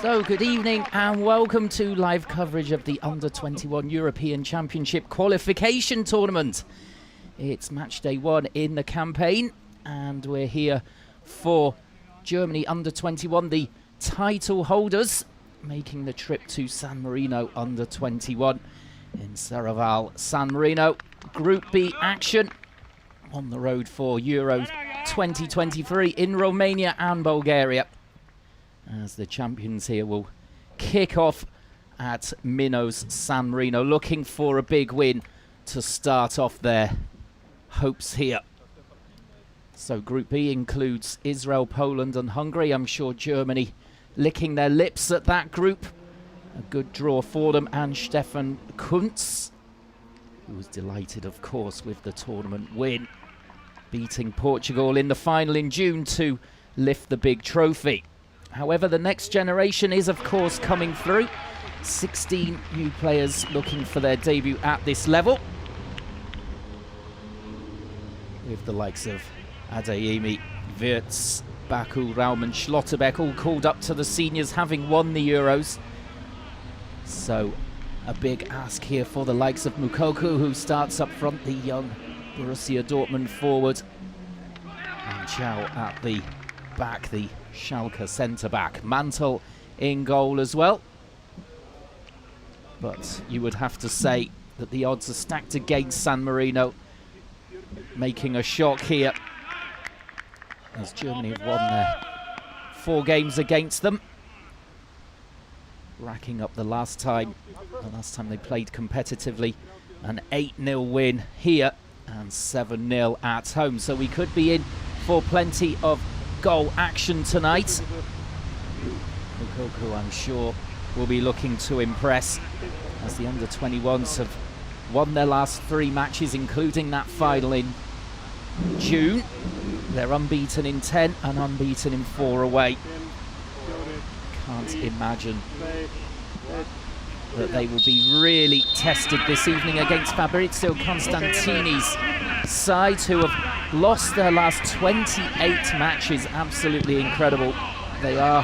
So, good evening and welcome to live coverage of the Under-21 European Championship qualification tournament. It's match day 1 in the campaign and we're here for Germany Under-21, the title holders, making the trip to San Marino Under-21 in Serravalle, San Marino. Group B action on the road for Euro 2023 in Romania and Bulgaria, as the champions here will kick off at Minnows San Marino, looking for a big win to start off their hopes here. So Group B includes Israel, Poland and Hungary. I'm sure Germany licking their lips at that group. A good draw for them, and Stefan Kuntz, who was delighted of course with the tournament win, beating Portugal in the final in June to lift the big trophy. However, the next generation is of course coming through. 16 new players looking for their debut at this level, with the likes of Adeyemi, Wirtz, Baku, Raum and Schlotterbeck all called up to the seniors, having won the Euros. So a big ask here for the likes of Mukoku, who starts up front, the young Borussia Dortmund forward, and Chow at the back, the Schalke centre-back. Mantel in goal as well. But you would have to say that the odds are stacked against San Marino making a shock here, as Germany have won their 4 games against them, racking up the last time they played competitively, an 8-0 win here and 7-0 at home. So we could be in for plenty of goal action tonight. Mukoku, I'm sure, will be looking to impress, as the under-21s have won their last 3 matches, including that final in June. They're unbeaten in 10 and unbeaten in 4 away. Can't imagine that they will be really tested this evening against Fabrizio Constantini's side, who have lost their last 28 matches. Absolutely incredible. They are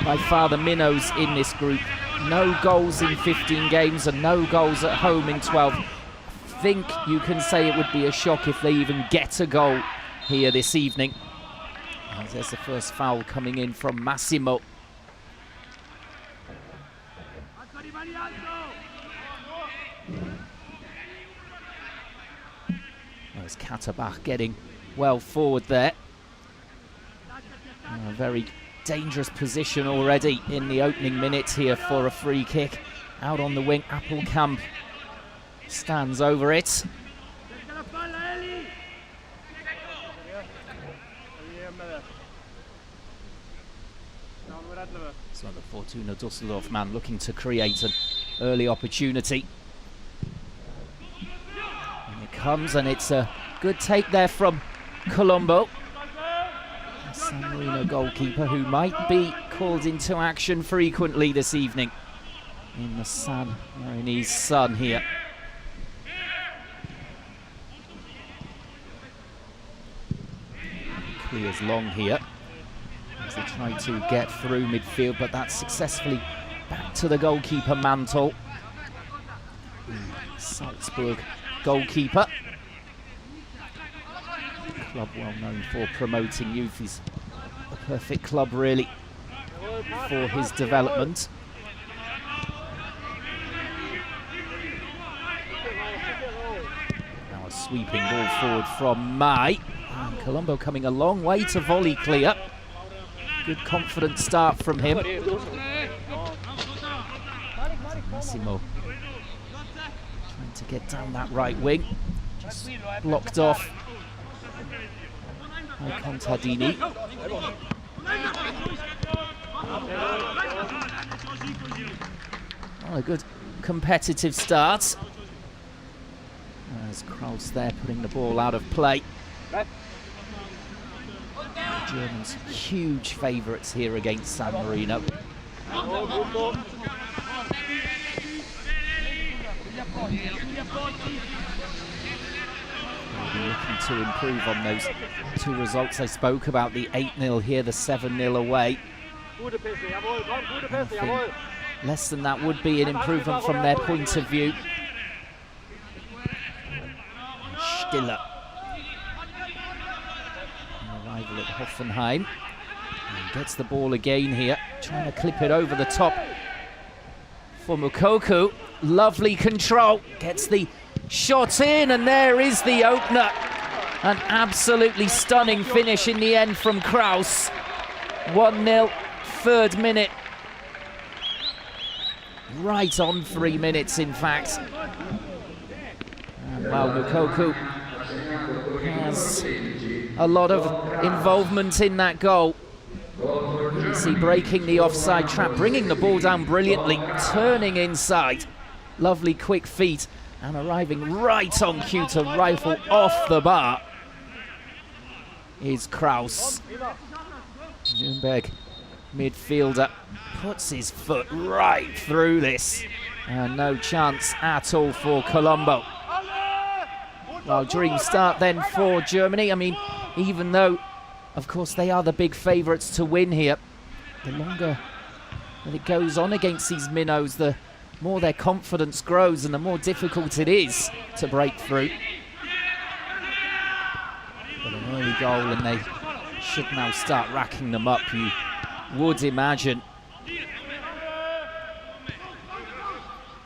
by far the minnows in this group. No goals in 15 games and no goals at home in 12. I think you can say it would be a shock if they even get a goal here this evening. As there's the first foul coming in from Massimo. There's Katterbach getting well forward there. A very dangerous position already in the opening minutes here for a free kick. Out on the wing, Appelkamp stands over it. So the Fortuna Düsseldorf man looking to create an early opportunity. And it comes, and it's a good take there from Colombo. San Marino goalkeeper, who might be called into action frequently this evening in the San Marinese sun here. Clears long here as they try to get through midfield, but that's successfully back to the goalkeeper, Mantel. Salzburg goalkeeper. Club well known for promoting youth. Is a perfect club really for his development. Now a sweeping ball forward from Mai. And Colombo coming a long way to volley clear. Good confident start from him. Massimo trying to get down that right wing. Just blocked off by Contadini. Well, a good competitive start. As Kraus there putting the ball out of play. The Germans huge favourites here against San Marino. Looking to improve on those 2 results I spoke about, the 8-0 here, the 7-0 away. I think less than that would be an improvement from their point of view. Stiller. Arrival at Hoffenheim. And gets the ball again here, trying to clip it over the top for Moukoko. Lovely control, gets the shot in, and there is the opener. An absolutely stunning finish in the end from Kraus. 1-0, third minute. Right on 3 minutes, in fact. And well, Moukoko has a lot of involvement in that goal. You see, breaking the offside trap, bringing the ball down brilliantly, turning inside. Lovely quick feet, and arriving right on cue to rifle off the bar is Kraus. Nürnberg midfielder puts his foot right through this, and no chance at all for Colombo. Well, dream start then for Germany. I mean, even though, of course, they are the big favourites to win here, the longer that it goes on against these minnows, the more their confidence grows and the more difficult it is to break through. But an early goal, and they should now start racking them up, you would imagine.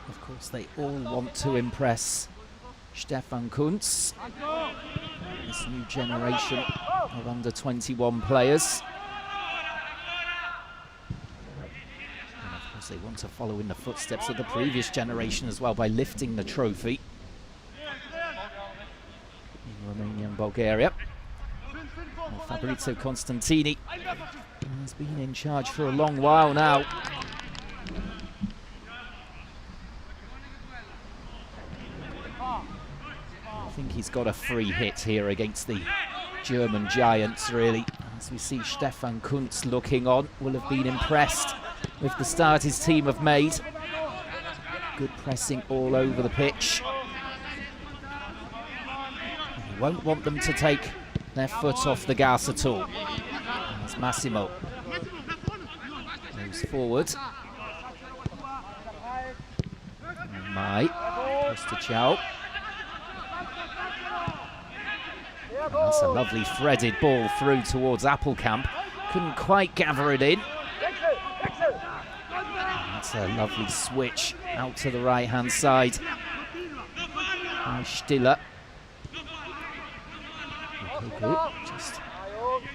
Of course, they all want to impress Stefan Kuntz, this new generation of under-21 players. And of course, they want to follow in the footsteps of the previous generation as well by lifting the trophy in Romania and Bulgaria. Well, Fabrizio Constantini has been in charge for a long while now. I think he's got a free hit here against the German giants, really. As we see Stefan Kuntz looking on, will have been impressed with the start his team have made. Good pressing all over the pitch. He won't want them to take their foot off the gas at all. As Massimo moves forward. Mai, Postachao. That's a lovely threaded ball through towards Appelkamp. Couldn't quite gather it in. That's a lovely switch out to the right-hand side. Now Stiller. Just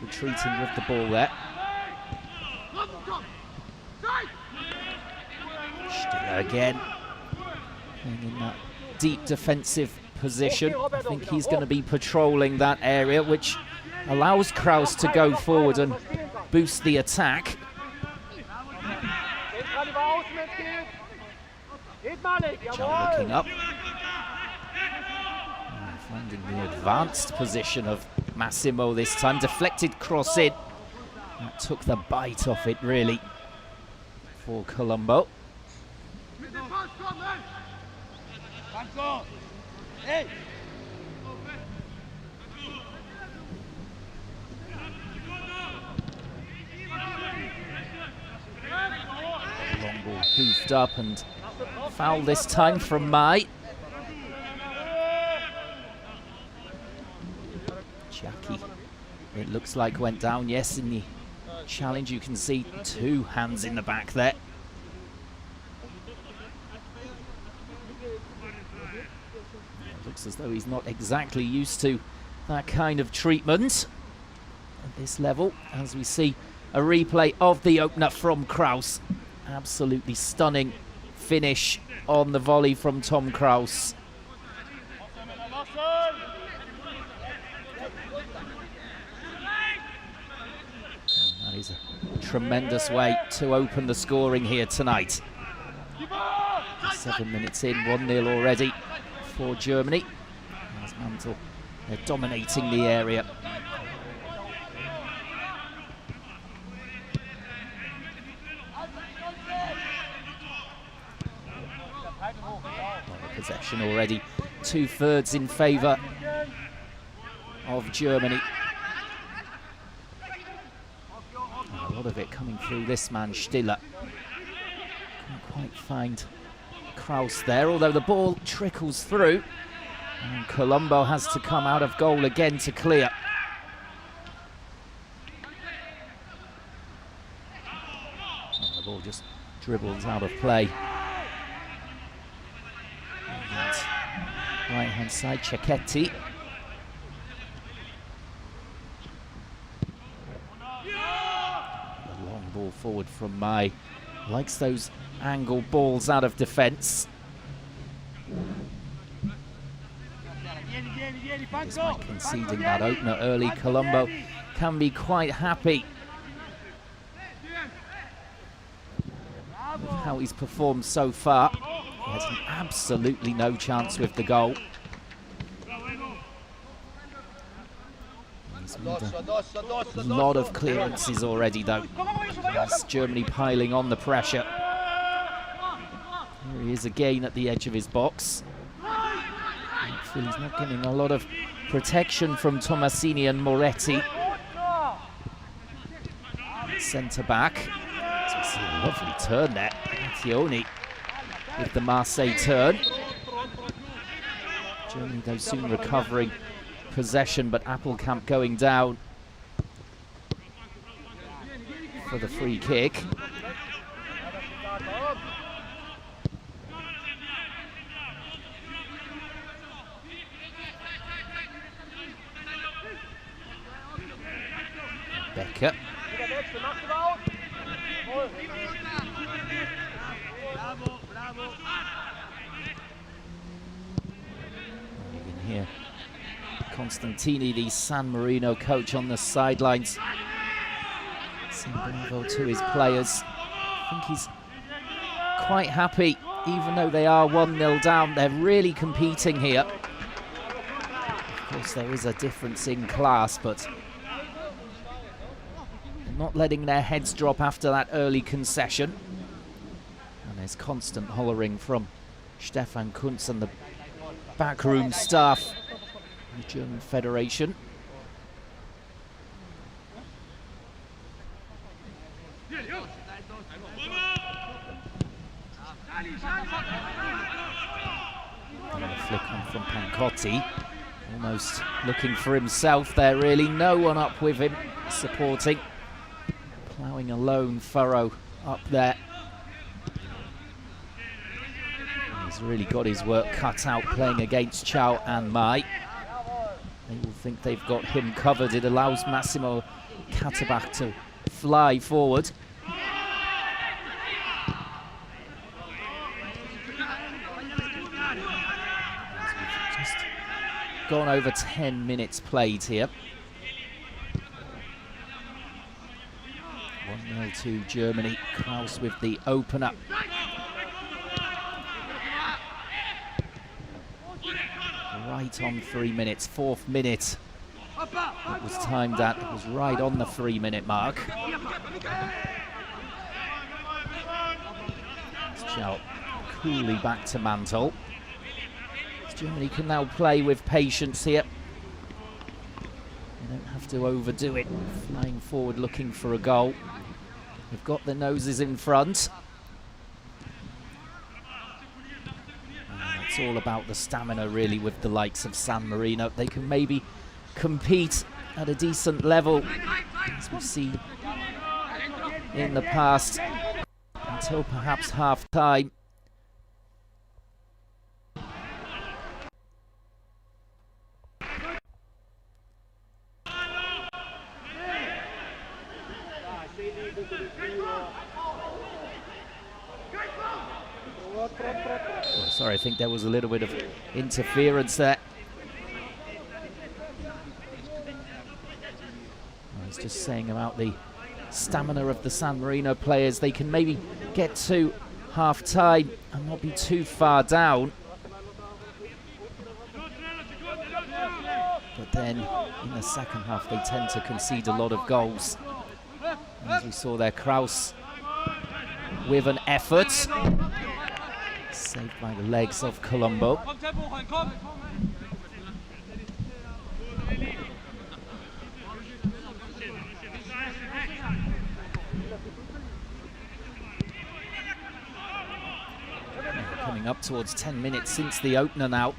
retreating with the ball there. Stiller again. In that deep defensive position. I think he's going to be patrolling that area, which allows Kraus to go forward and boost the attack. John looking up. Finding the advanced position of Massimo this time. Deflected cross in. That took the bite off it, really, for Colombo. Long ball hoofed up, and foul this time from Mai. Jackie, it looks like, went down, yes, in the challenge. You can see two hands in the back there. It looks as though he's not exactly used to that kind of treatment at this level, as we see a replay of the opener from Kraus. Absolutely stunning finish on the volley from Tom Kraus. That is a tremendous way to open the scoring here tonight. 7 minutes in, 1-0 already for Germany. As Mantel, they're dominating the area. Possession already, 2/3 in favour of Germany. A lot of it coming through this man, Stiller. Couldn't quite find Kraus there, although the ball trickles through. And Colombo has to come out of goal again to clear. And the ball just dribbles out of play. Right-hand side, Cecchetti. A long ball forward from Mai. Likes those angle balls out of defence. Despite conceding that opener early, Colombo can be quite happy with how he's performed so far. He has absolutely no chance with the goal. He's made a lot of clearances already, though. As Germany piling on the pressure. Here he is again at the edge of his box. I feel he's not getting a lot of protection from Tomasini and Moretti. Centre back. So we see a lovely turn there. Mattioni with the Marseille turn. Germany, though, soon recovering possession, but Appelkamp going down for the free kick. Becker. You can hear Constantini, the San Marino coach, on the sidelines, saying bravo to his players. I think he's quite happy, even though they are 1-0 down. They're really competing here. Of course, there is a difference in class, but not letting their heads drop after that early concession. And there's constant hollering from Stefan Kuntz and the backroom staff of the German Federation. And a flick on from Pancotti, almost looking for himself there, really. No one up with him supporting. Ploughing a lone furrow up there. He's really got his work cut out playing against Chow and Mai. They will think they've got him covered. It allows Massimo Katterbach to fly forward. We've just gone over 10 minutes played here. 1-0 to Germany. Kraus with the opener. Right on 3 minutes, 4th minute. It was timed at, it was right on the 3-minute mark. Chow coolly back to Mantel. Germany can now play with patience here. They don't have to overdo it. Flying forward looking for a goal. They've got their noses in front. It's all about the stamina, really, with the likes of San Marino. They can maybe compete at a decent level, as we've seen in the past, until perhaps half-time. Oh, sorry, I think there was a little bit of interference there. I was just saying about the stamina of the San Marino players. They can maybe get to half-time and not be too far down. But then in the second half, they tend to concede a lot of goals. As we saw there, Kraus with an effort. Saved by the legs of Colombo. Coming up towards 10 minutes since the opener now.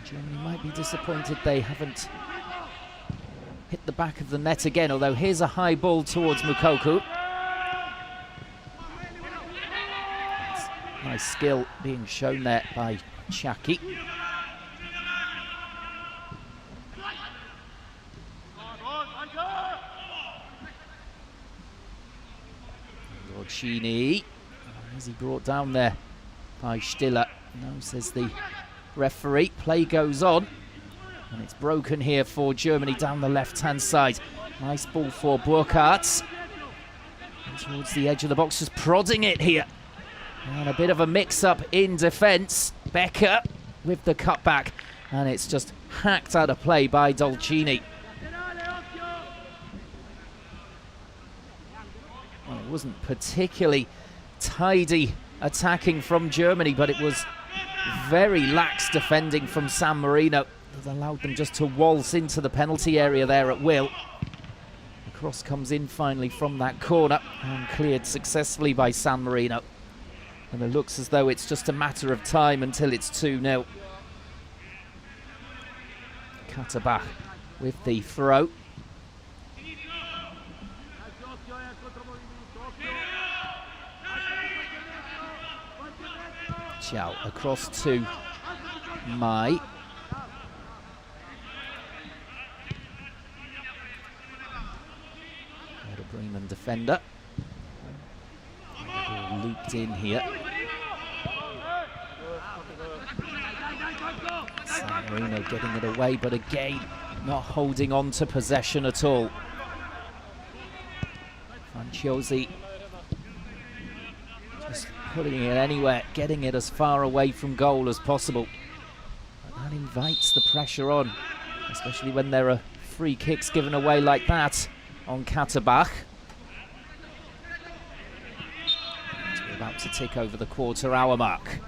Germany might be disappointed they haven't hit the back of the net again, although here's a high ball towards Mukoku. Nice skill being shown there by Chaki. Gorcini, is he brought down there by Stiller? No, says the referee. Play goes on, and it's broken here for Germany down the left-hand side. Nice ball for Burkhardt. And towards the edge of the box, just prodding it here. And a bit of a mix-up in defence. Becker with the cutback, and it's just hacked out of play by Dolcini. Well, it wasn't particularly tidy attacking from Germany, but it was very lax defending from San Marino that allowed them just to waltz into the penalty area there at will. The cross comes in finally from that corner and cleared successfully by San Marino. And it looks as though it's just a matter of time until it's 2-0. Katterbach with the throw. Chow across to Mai. Werder Bremen defender. Looped in here. San Marino getting it away, but again, not holding on to possession at all. Franciosi just putting it anywhere, getting it as far away from goal as possible. But that invites the pressure on, especially when there are free kicks given away like that on Katterbach. About to tick over the quarter-hour mark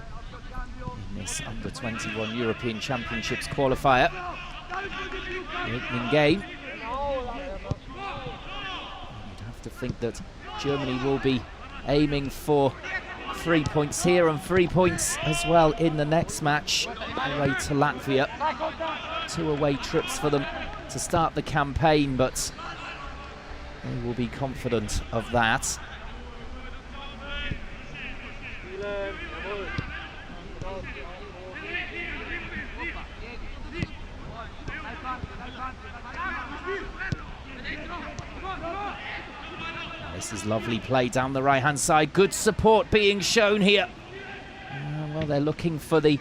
in this Under-21 European Championships qualifier. The opening game. You'd have to think that Germany will be aiming for 3 points here and 3 points as well in the next match away to Latvia. 2 away trips for them to start the campaign, but they will be confident of that. This is lovely play down the right-hand side. Good support being shown here. Well, they're looking for the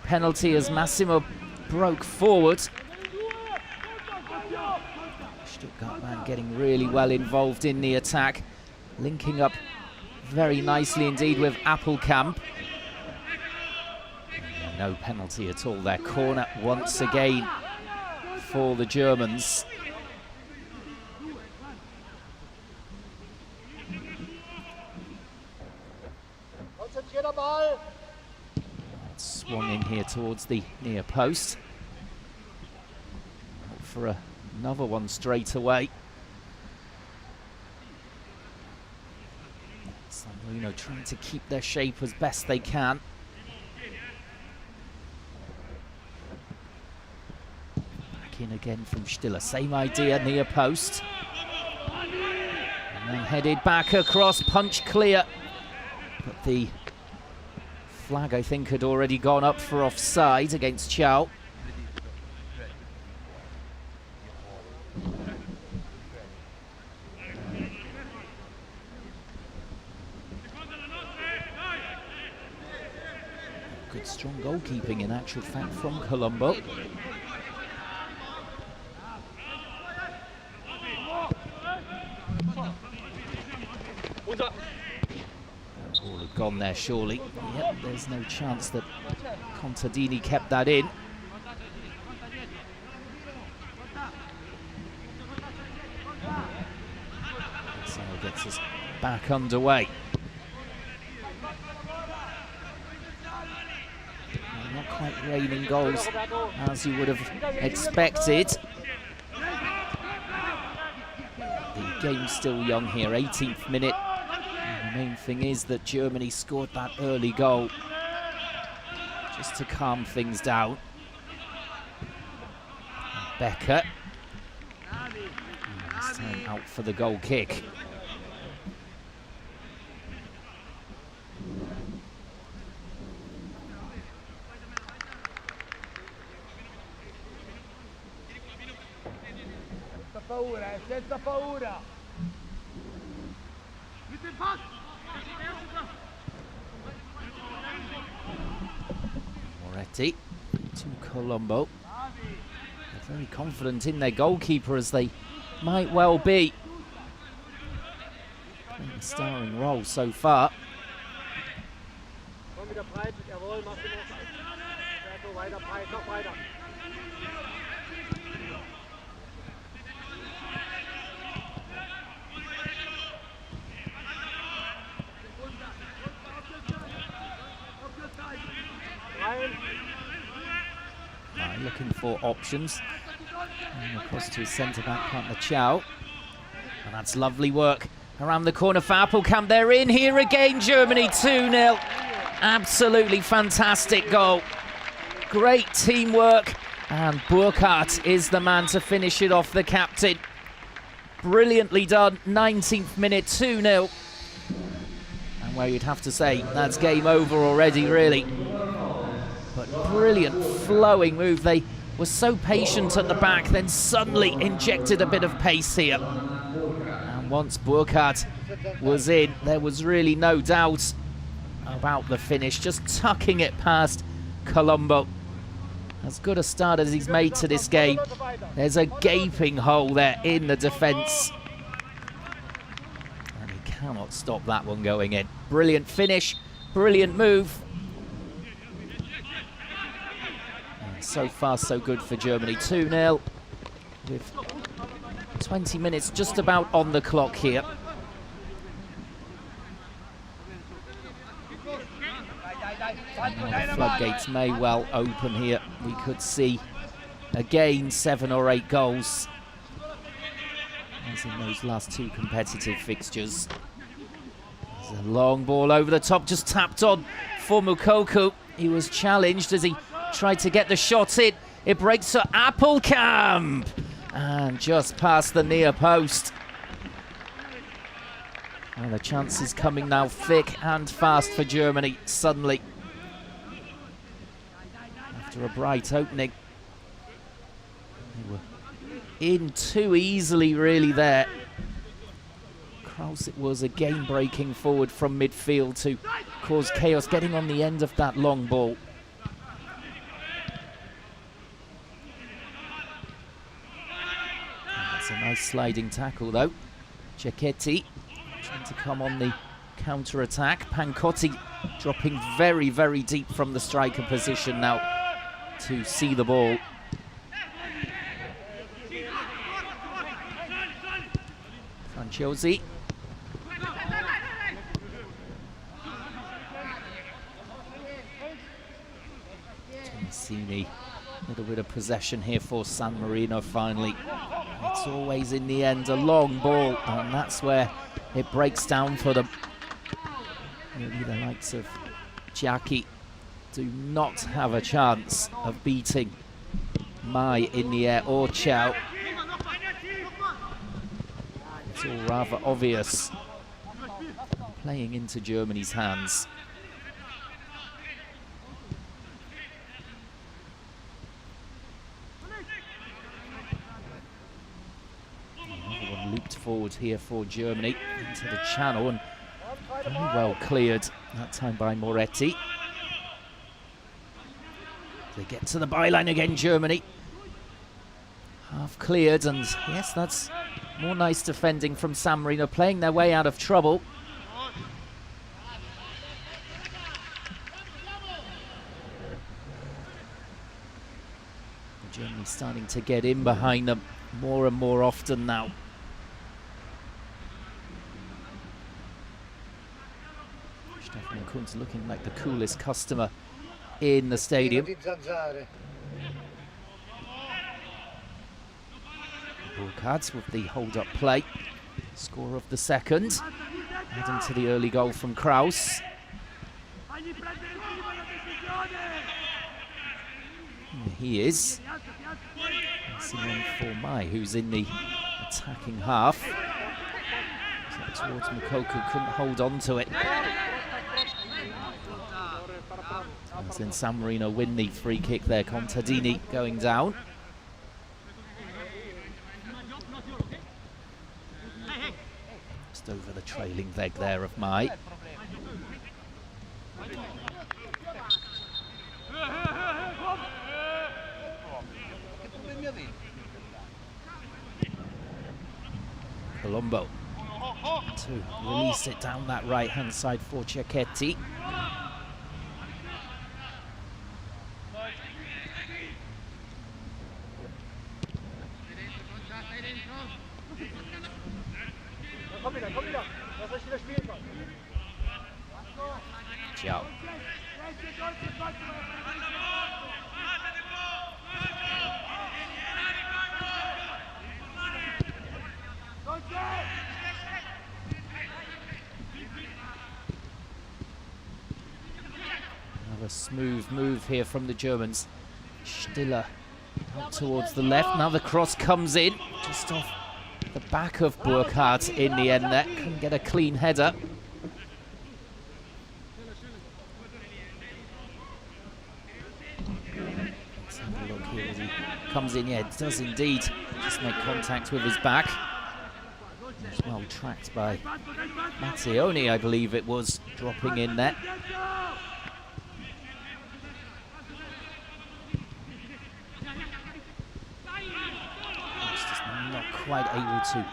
penalty as Massimo broke forward. Stuttgart man getting really well involved in the attack, linking up very nicely indeed with Appelkamp. No penalty at all there. Corner once again for the Germans. It's swung in here towards the near post. Hope for another one straight away. San Marino trying to keep their shape as best they can. Back in again from Stiller. Same idea, near post. And then headed back across, punch clear. But the flag, I think, had already gone up for offside against Chow. Good strong goalkeeping in actual fact from Colombo. Ball had gone there surely. Yep, there's no chance that Contadini kept that in. So it gets us back underway. Not quite raining goals as you would have expected. The game's still young here, 18th minute. The main thing is that Germany scored that early goal just to calm things down. Becker. This time out for the goal kick. Moretti to Colombo. They're very confident in their goalkeeper, as they might well be. Playing a starring role so far. Looking for options. And across to his centre-back partner, Chow. And that's lovely work around the corner for Appelkamp. They're in here again, Germany, 2-0. Absolutely fantastic goal. Great teamwork. And Burkhardt is the man to finish it off, the captain. Brilliantly done. 19th minute, 2-0. And where you'd have to say that's game over already, really. But brilliant flowing move. They were so patient at the back, then suddenly injected a bit of pace here. And once Burkhardt was in, there was really no doubt about the finish, just tucking it past Colombo. As good a start as he's made to this game. There's a gaping hole there in the defence. And he cannot stop that one going in. Brilliant finish, brilliant move. So far, so good for Germany. 2-0 with 20 minutes just about on the clock here. The floodgates may well open here. We could see again 7 or 8 goals, as in those last 2 competitive fixtures. There's a long ball over the top, just tapped on for Moukoko. He was challenged as he tried to get the shot in. It breaks to Appelkamp and just past the near post. And the chances coming now thick and fast for Germany suddenly. After a bright opening. They were in too easily really there. Kraus, it was again breaking forward from midfield to cause chaos, getting on the end of that long ball. A nice sliding tackle though. Cecchetti trying to come on the counter-attack. Pancotti dropping very, very deep from the striker position now to see the ball. Franciosi. Tomasini. A little bit of possession here for San Marino finally. It's always in the end a long ball, and that's where it breaks down for them. Really, the likes of Giacchi do not have a chance of beating Mai in the air or Chow. It's all rather obvious. Playing into Germany's hands. Looped forward here for Germany into the channel, and very well cleared that time by Moretti. They get to the byline again, Germany. Half cleared, and yes, that's more nice defending from San Marino, playing their way out of trouble. Germany starting to get in behind them more and more often now. Stefan Kunz looking like the coolest customer in the stadium. Burkhardt with the hold-up play. Score of the second. adding to the early goal from Kraus. He is. Simon Formai, who's in the attacking half. So towards Moukoko, couldn't hold on to it. As then San Marino win the free kick there. Contadini going down. Just over the trailing leg there of Mai. Colombo to release it down that right-hand side for Cecchetti. Ciao. Another smooth move here from the Germans. Stiller out towards the left. Now the cross comes in just off the back of Burkhardt in the end there. Couldn't get a clean header. Let's have a look here as he comes in. Yeah, it does indeed just make contact with his back. It's well tracked by Mattioni, I believe it was, dropping in there. Just not quite able to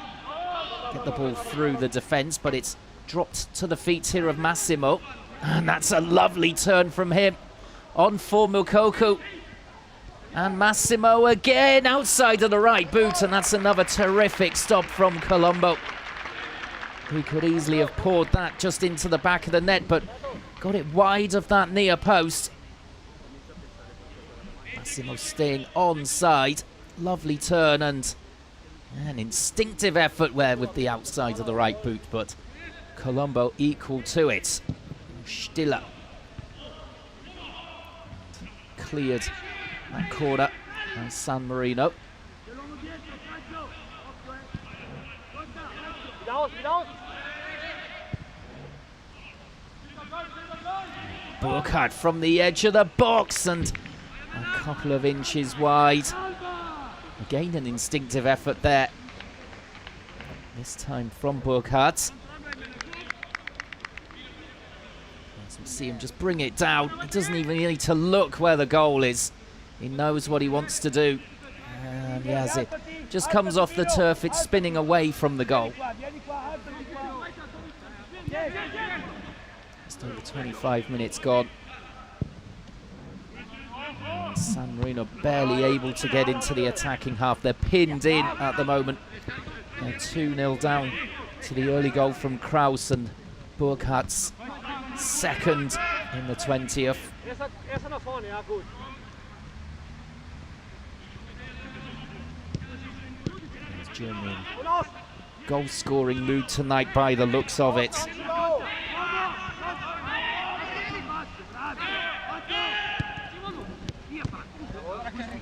get the ball through the defence, but it's dropped to the feet here of Massimo. And that's a lovely turn from him. On for Moukoko. And Massimo again outside of the right boot, and that's another terrific stop from Colombo. He could easily have poured that just into the back of the net, but got it wide of that near post. Massimo staying onside. Lovely turn and an instinctive effort there with the outside of the right boot, but Colombo equal to it. Stiller cleared that corner by San Marino. Burkhardt from the edge of the box and a couple of inches wide. Again, an instinctive effort there. This time from Burkhardt. As we see him just bring it down. He doesn't even need to look where the goal is. He knows what he wants to do. And he has it. Just comes off the turf. It's spinning away from the goal. Just over 25 minutes gone. And San Marino barely able to get into the attacking half. They're pinned in at the moment. They're 2-0 down to the early goal from Kraus, and Burkhardt's second in the 20th. Germany in goal-scoring mood tonight by the looks of it.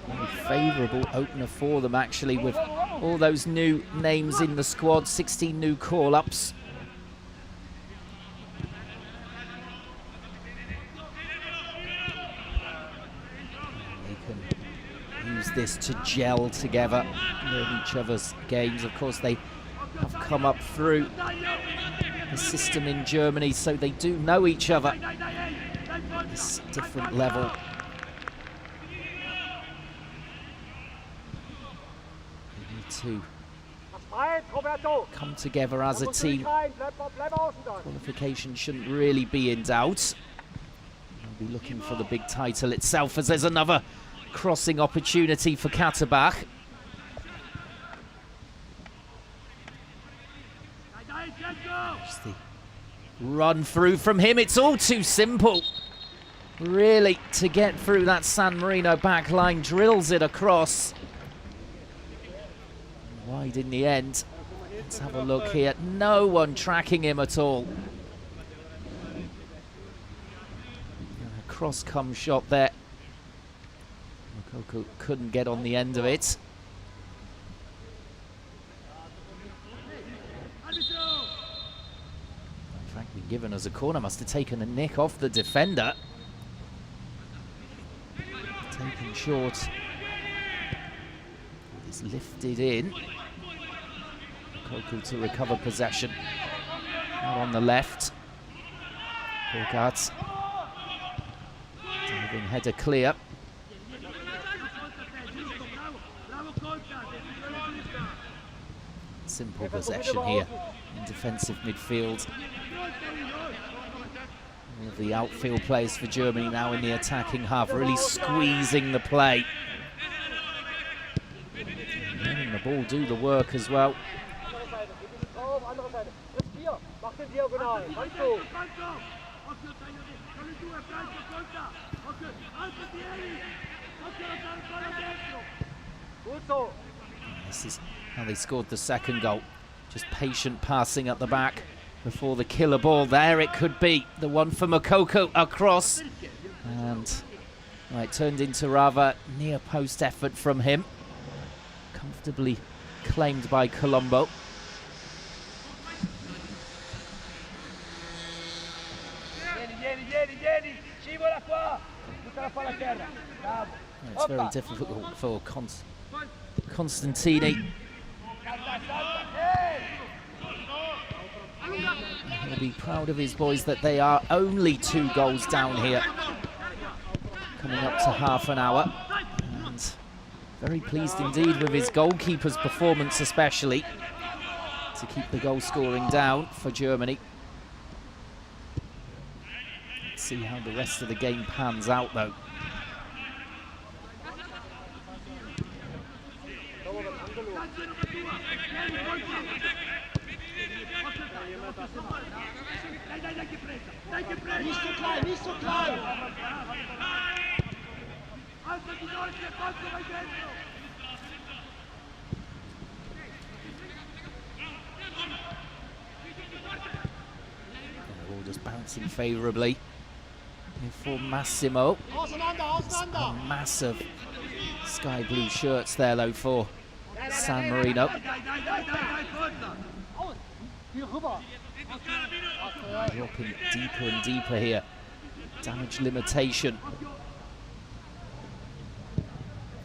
Very favourable opener for them, actually, with all those new names in the squad, 16 new call-ups. This to gel together, learn each other's games. Of course, they have come up through the system in Germany, so they do know each other at this different level. They need to come together as a team. Qualification shouldn't really be in doubt. They'll be looking for the big title itself, as there's another crossing opportunity for Katterbach. Just the run through from him. It's all too simple, really, to get through that San Marino back line. Drills it across. Wide in the end. Let's have a look here. No one tracking him at all. A cross-come shot there. Moukoko couldn't get on the end of it. In fact, been given as a corner. Must have taken a nick off the defender. Taken short. It's lifted in. Moukoko to recover possession. Out on the left. Burkhardt. Diving header clear. Simple possession here in defensive midfield. All of the outfield players for Germany now in the attacking half, really squeezing the play. And letting the ball do the work as well. This is how they scored the second goal. Just patient passing at the back before the killer ball. There it could be, the one for Moukoko across. And it turned into rather near post effort from him. Comfortably claimed by Colombo. It's very difficult for Constantini. He'll be proud of his boys that they are only 2 goals down here. Coming up to half an hour. And very pleased indeed with his goalkeeper's performance especially, to keep the goal scoring down for Germany. Let's see how the rest of the game pans out though. All just bouncing favourably for Massimo. A massive sky blue shirts there though for San Marino. Dropping deeper and deeper here. Damage limitation.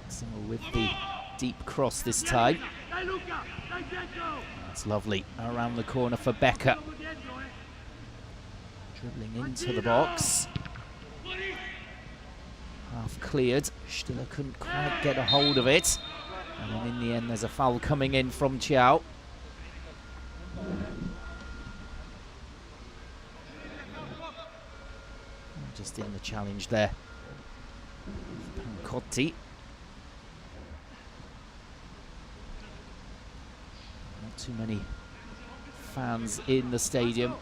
Massimo with the deep cross this time. That's lovely. Around the corner for Becker. Dribbling into the box. Half cleared. Stiller couldn't quite get a hold of it. And then in the end there's a foul coming in from Chiao. Just in the challenge there. Pancotti. Not too many fans in the stadium.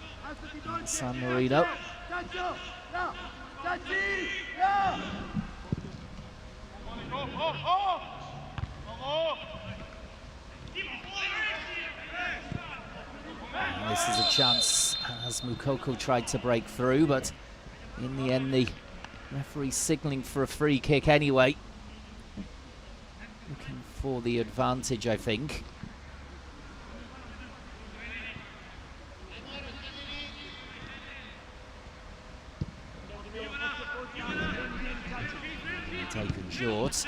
San Marino. And this is a chance as Moukoko tried to break through, but in the end the referee signalling for a free kick anyway. Looking for the advantage, I think. Taken short.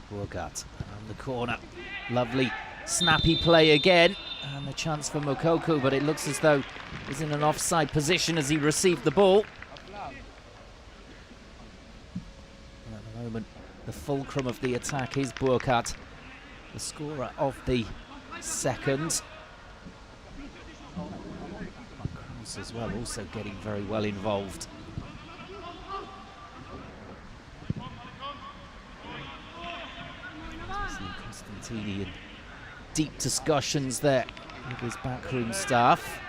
Burkhardt around the corner. Lovely snappy play again. And the chance for Moukoko, but it looks as though he's in an offside position as he received the ball. And at the moment, the fulcrum of the attack is Burkhardt, the scorer of the second. Kraus as well, also getting very well involved. See Constantini and deep discussions there with his backroom staff.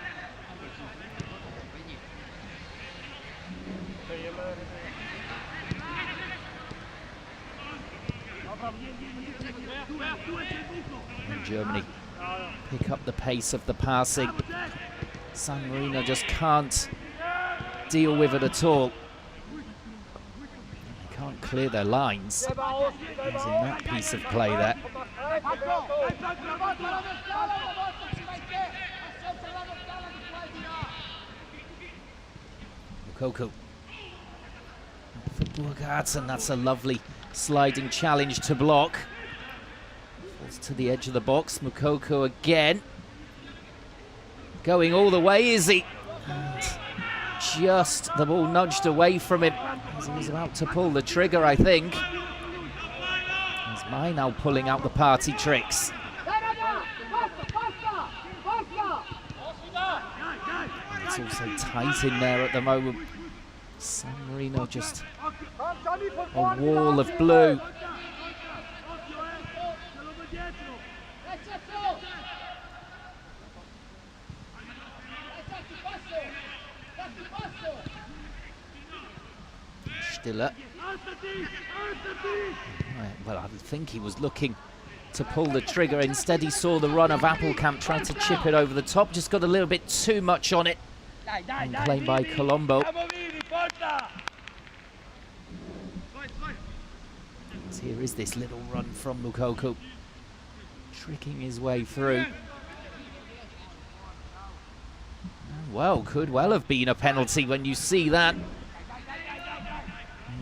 And Germany pick up the pace of the passing. San Marino just can't deal with it at all. They can't clear their lines. Using that piece of play there. Mukoko for Burghardt, and that's a lovely sliding challenge to block. Falls to the edge of the box. Mukoko again. Going all the way, is he? And just the ball nudged away from him as he was about to pull the trigger, I think. As Mai now pulling out the party tricks. And it's also tight in there at the moment. San Marino just a wall of blue. Stiller. Well, I think he was looking to pull the trigger. Instead, he saw the run of Appelkamp, tried to chip it over the top. Just got a little bit too much on it. And claimed by Colombo. So here is this little run from Mukoko, tricking his way through. Well, could well have been a penalty when you see that.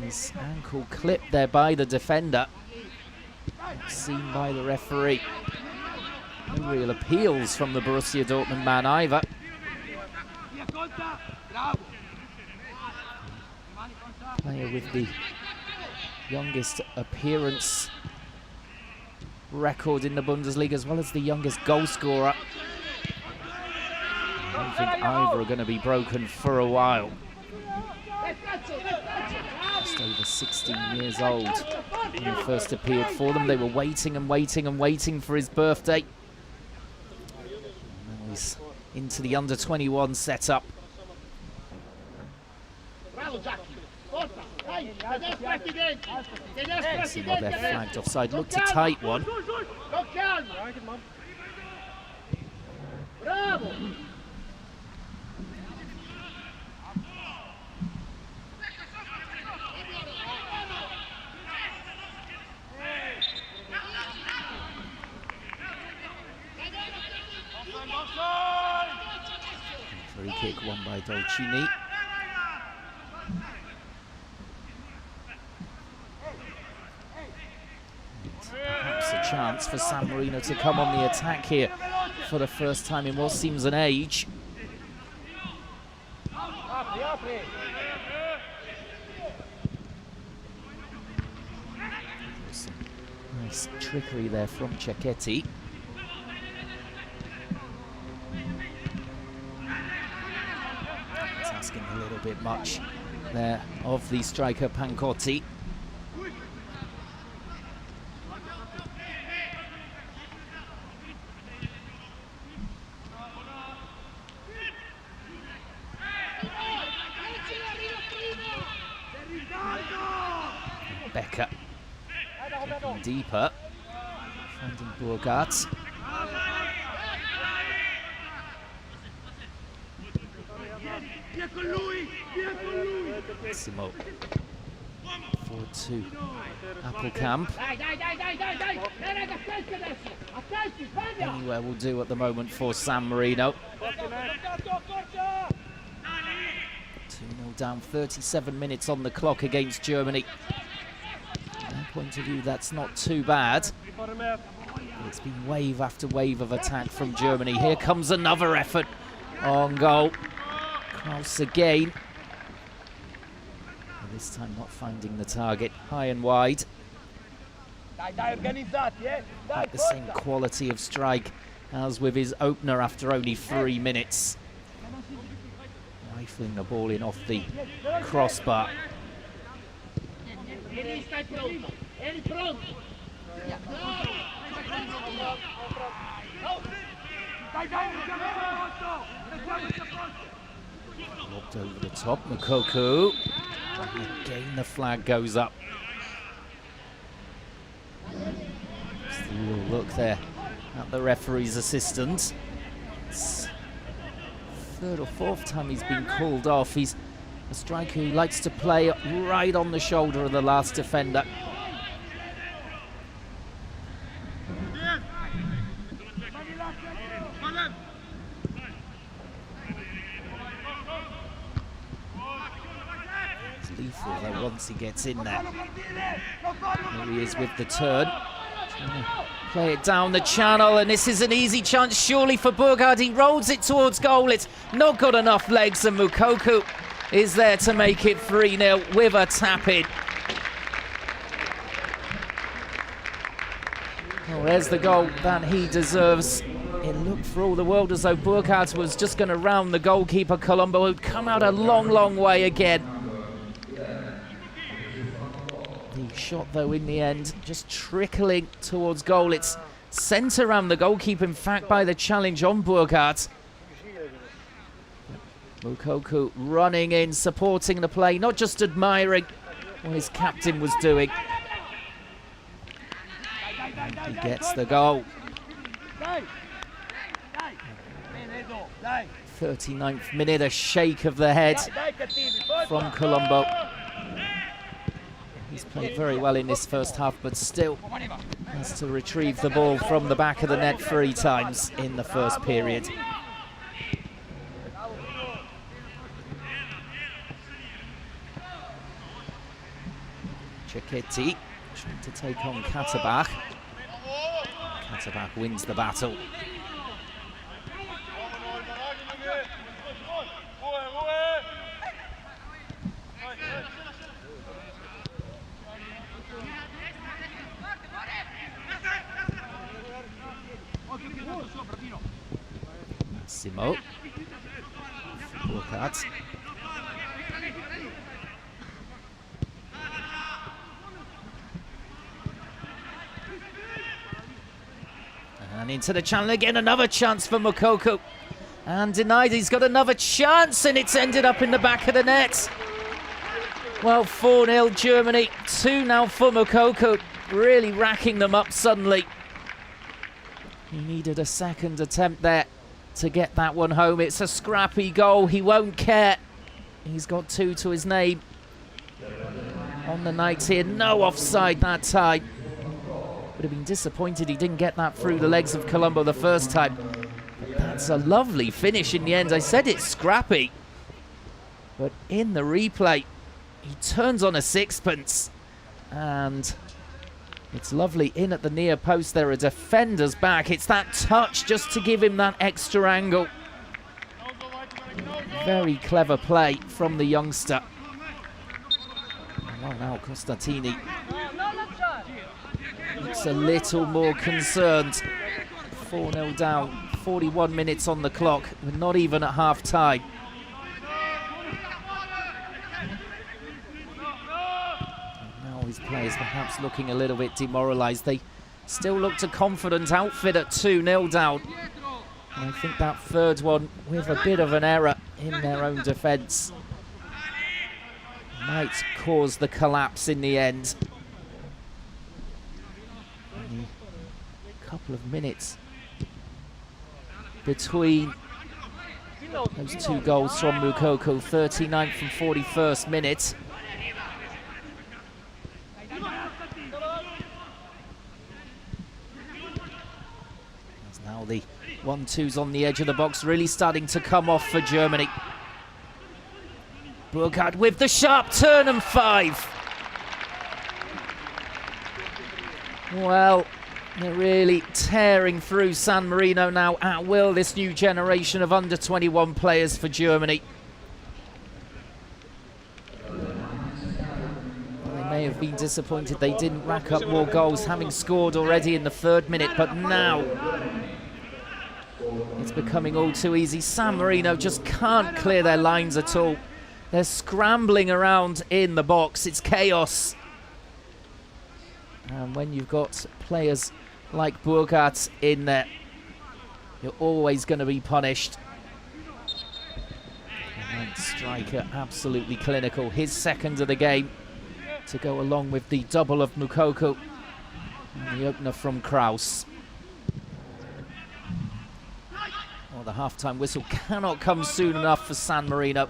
His ankle clipped there by the defender. Seen by the referee. No real appeals from the Borussia Dortmund man either. Player with the youngest appearance record in the Bundesliga, as well as the youngest goal scorer. I don't think either are going to be broken for a while. Just over 16 years old when he first appeared for them. They were waiting and waiting and waiting for his birthday. And now he's into the under-21 setup. See what they're flagged offside. Looked a tight one. Free kick won by Dolcini. Perhaps a chance for San Marino to come on the attack here for the first time in what seems an age. Some nice trickery there from Cecchetti. It's asking a little bit much there of the striker Pancotti. Becker getting deeper, finding Burghardt. Simo forward to Appelkamp. Anywhere will do at the moment for San Marino. 2-0 down, 37 minutes on the clock against Germany. From their point of view, that's not too bad. It's been wave after wave of attack from Germany. Here comes another effort on goal. Kraus again. And this time not finding the target. High and wide. Like the same quality of strike as with his opener after only 3 minutes. Rifling the ball in off the crossbar. Looked over the top, Moukoko. And again the flag goes up. Just a little look there at the referee's assistant. It's third or fourth time he's been called off. He's a striker who likes to play right on the shoulder of the last defender. He's lethal though once he gets in there. Here he is with the turn. Trying to play it down the channel, and this is an easy chance surely for Burgard. He rolls it towards goal. It's not got enough legs, and Moukoko is there to make it 3-0 with a tap-in. Well, there's the goal that he deserves. It looked for all the world as though Burgard was just going to round the goalkeeper, Colombo, who'd come out a long, long way again. The shot, though, in the end, just trickling towards goal. It's sent around the goalkeeper, in fact, by the challenge on Burgard. Moukoko running in, supporting the play, not just admiring what his captain was doing. And he gets the goal. 39th minute, a shake of the head from Colombo. He's played very well in this first half, but still has to retrieve the ball from the back of the net 3 times in the first period. Cecchetti trying to take on Katterbach. Katterbach wins the battle. Simo. Burkhardt. And into the channel again, another chance for Moukoko. And denied, he's got another chance, and it's ended up in the back of the net. Well, 4-0 Germany, 2 now for Moukoko, really racking them up suddenly. He needed a second attempt there to get that one home. It's a scrappy goal, he won't care. He's got 2 to his name on the night here, no offside that time. Would have been disappointed he didn't get that through the legs of Colombo the first time. But that's a lovely finish in the end. I said it's scrappy, but in the replay, he turns on a sixpence, and it's lovely in at the near post there. A defender's back. It's that touch just to give him that extra angle. Very clever play from the youngster. Well, now Costatini looks a little more concerned. 4-0 down, 41 minutes on the clock. We're not even at half time. Now his players perhaps looking a little bit demoralised. They still looked a confident outfit at 2-0 down. And I think that third one, with a bit of an error in their own defence, might cause the collapse in the end. Only a couple of minutes between those 2 goals from Moukoko, 39th and 41st minute. As now the 1-2s on the edge of the box really starting to come off for Germany. Burgard with the sharp turn and 5. Well, they're really tearing through San Marino now at will, this new generation of under-21 players for Germany. Well, they may have been disappointed they didn't rack up more goals, having scored already in the 3rd minute, but now it's becoming all too easy. San Marino just can't clear their lines at all. They're scrambling around in the box. It's chaos. And when you've got players like Burghardt in there, you're always going to be punished. And striker absolutely clinical. His second of the game to go along with the double of Moukoko. And the opener from Kraus. Well, the half-time whistle cannot come soon enough for San Marino.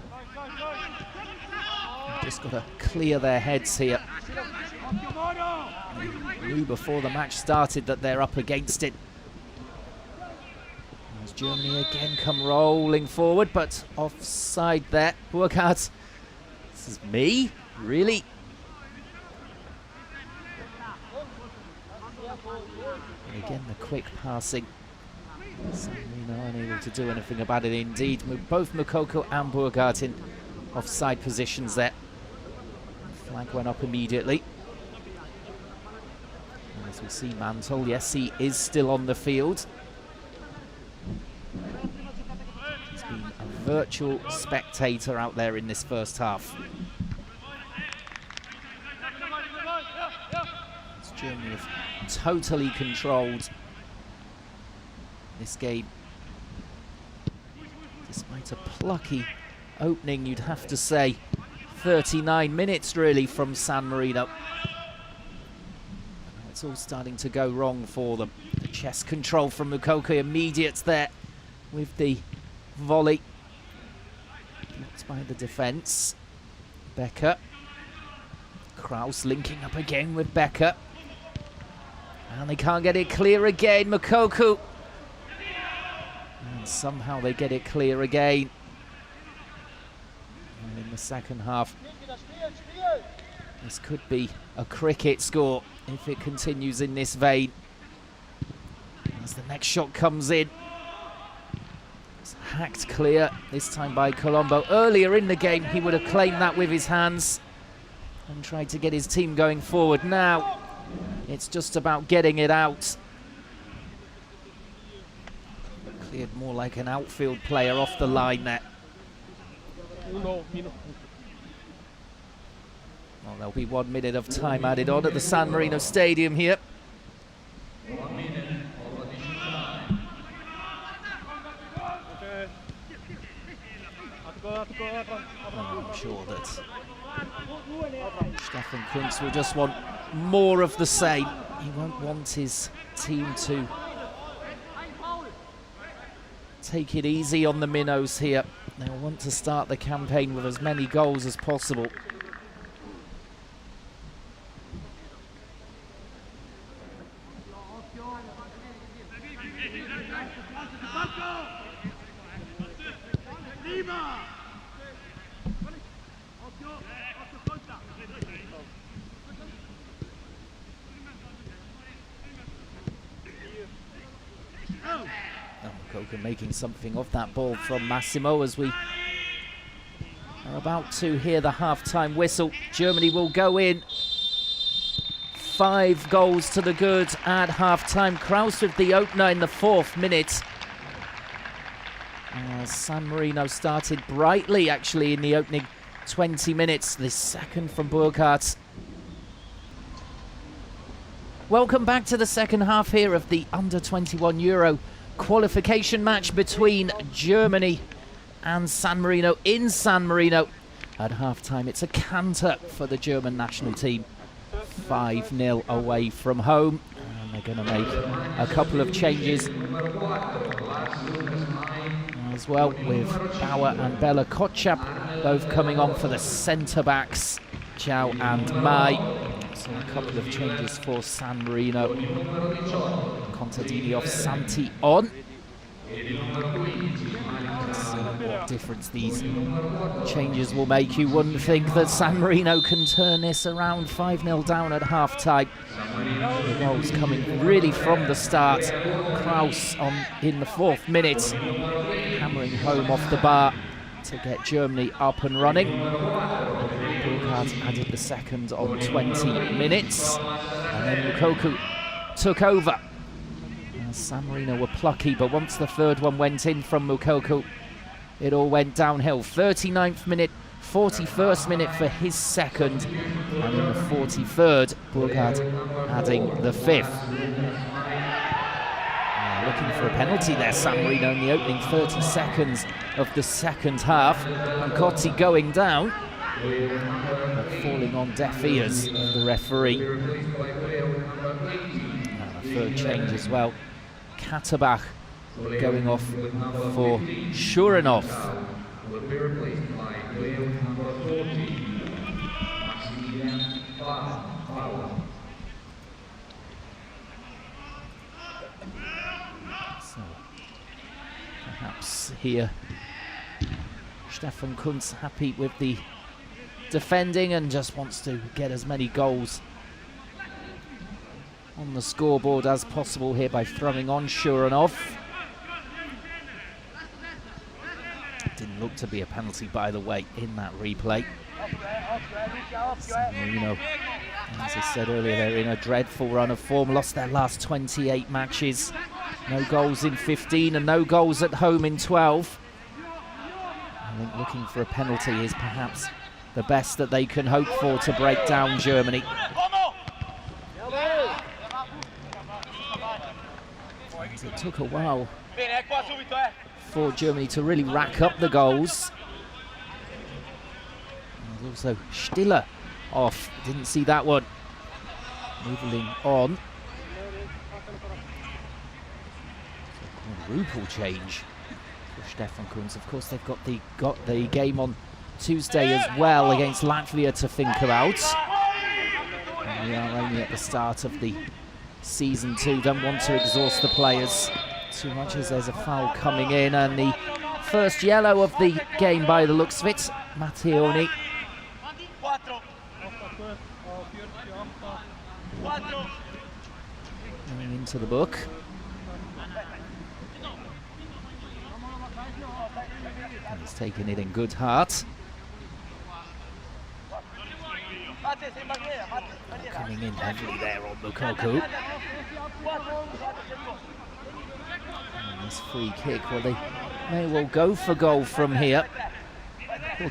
Just got to clear their heads here. They knew before the match started that they're up against it. As Germany again come rolling forward, but offside there. Burkhardt. This is me? Really? And again, the quick passing. San Marino unable to do anything about it indeed. Both Moukoko and Burkhardt in offside positions there. The flag went up immediately. And as we see Mantle, yes, he is still on the field. He's been a virtual spectator out there in this first half. As Germany have totally controlled this game. Despite a plucky opening, you'd have to say. 39 minutes really from San Marino. It's all starting to go wrong for them. The chest control from Moukoko, immediate there with the volley. Blocked by the defence. Becker. Kraus linking up again with Becker. And they can't get it clear again. Moukoko. And somehow they get it clear again. And in the second half, this could be a cricket score if it continues in this vein. As the next shot comes in, it's hacked clear, this time by Colombo. Earlier in the game, he would have claimed that with his hands and tried to get his team going forward. Now, it's just about getting it out. Cleared more like an outfield player off the line there. Well, there'll be 1 minute of time added on at the San Marino Stadium here. I'm sure that Stefan Kuntz will just want more of the same. He won't want his team to take it easy on the minnows here. They'll want to start the campaign with as many goals as possible. Moukoko making something of that ball from Massimo as we are about to hear the half-time whistle. Germany will go in 5 goals to the good at half-time. Kraus with the opener in the 4th minute. San Marino started brightly actually in the opening 20 minutes. The second from Burkhardt. Welcome back to the second half here of the Under-21 Euro qualification match between Germany and San Marino in San Marino. At half-time, it's a canter for the German national team. 5-0 away from home. And they're going to make a couple of changes as well, with Bauer and Bella Kotchap both coming on for the centre-backs, Chow and Mai. So a couple of changes for San Marino. Contadini off, Santi on. Let's see what difference these changes will make. You wouldn't think that San Marino can turn this around. 5-0 down at half-time. The goals coming really from the start. Kraus on in the 4th minute, hammering home off the bar to get Germany up and running. Burkhardt added the second on 20 minutes. And then Moukoko took over. San Marino were plucky, but once the third one went in from Moukoko, it all went downhill. 39th minute, 41st minute for his second, and in the 43rd, Burkhardt adding the 5th. looking for a penalty there, San Marino, in the opening 30 seconds of the second half. And Cotti going down, but falling on deaf ears of the referee. And a third change as well. Katterbach going off for Shuranov. So perhaps here Stefan Kuntz happy with the defending and just wants to get as many goals on the scoreboard as possible here by throwing on Shuranov. Didn't look to be a penalty, by the way, in that replay. San Marino, as I said earlier, they're in a dreadful run of form, lost their last 28 matches. No goals in 15 and no goals at home in 12. I think looking for a penalty is perhaps the best that they can hope for to break down Germany. As it took a while for Germany to really rack up the goals. And also Stiller off, didn't see that one. Moving on. Quadruple change for Stefan Kuntz. Of course, they've got the game on Tuesday as well against Latvia to think about. And we are only at the start of the season too. Don't want to exhaust the players too much as there's a foul coming in, and the first yellow of the game by the looks of it. Matteoni. Going into the book. And he's taking it in good heart. Coming in heavily there on Moukoko. And this free kick, well, they may well go for goal from here.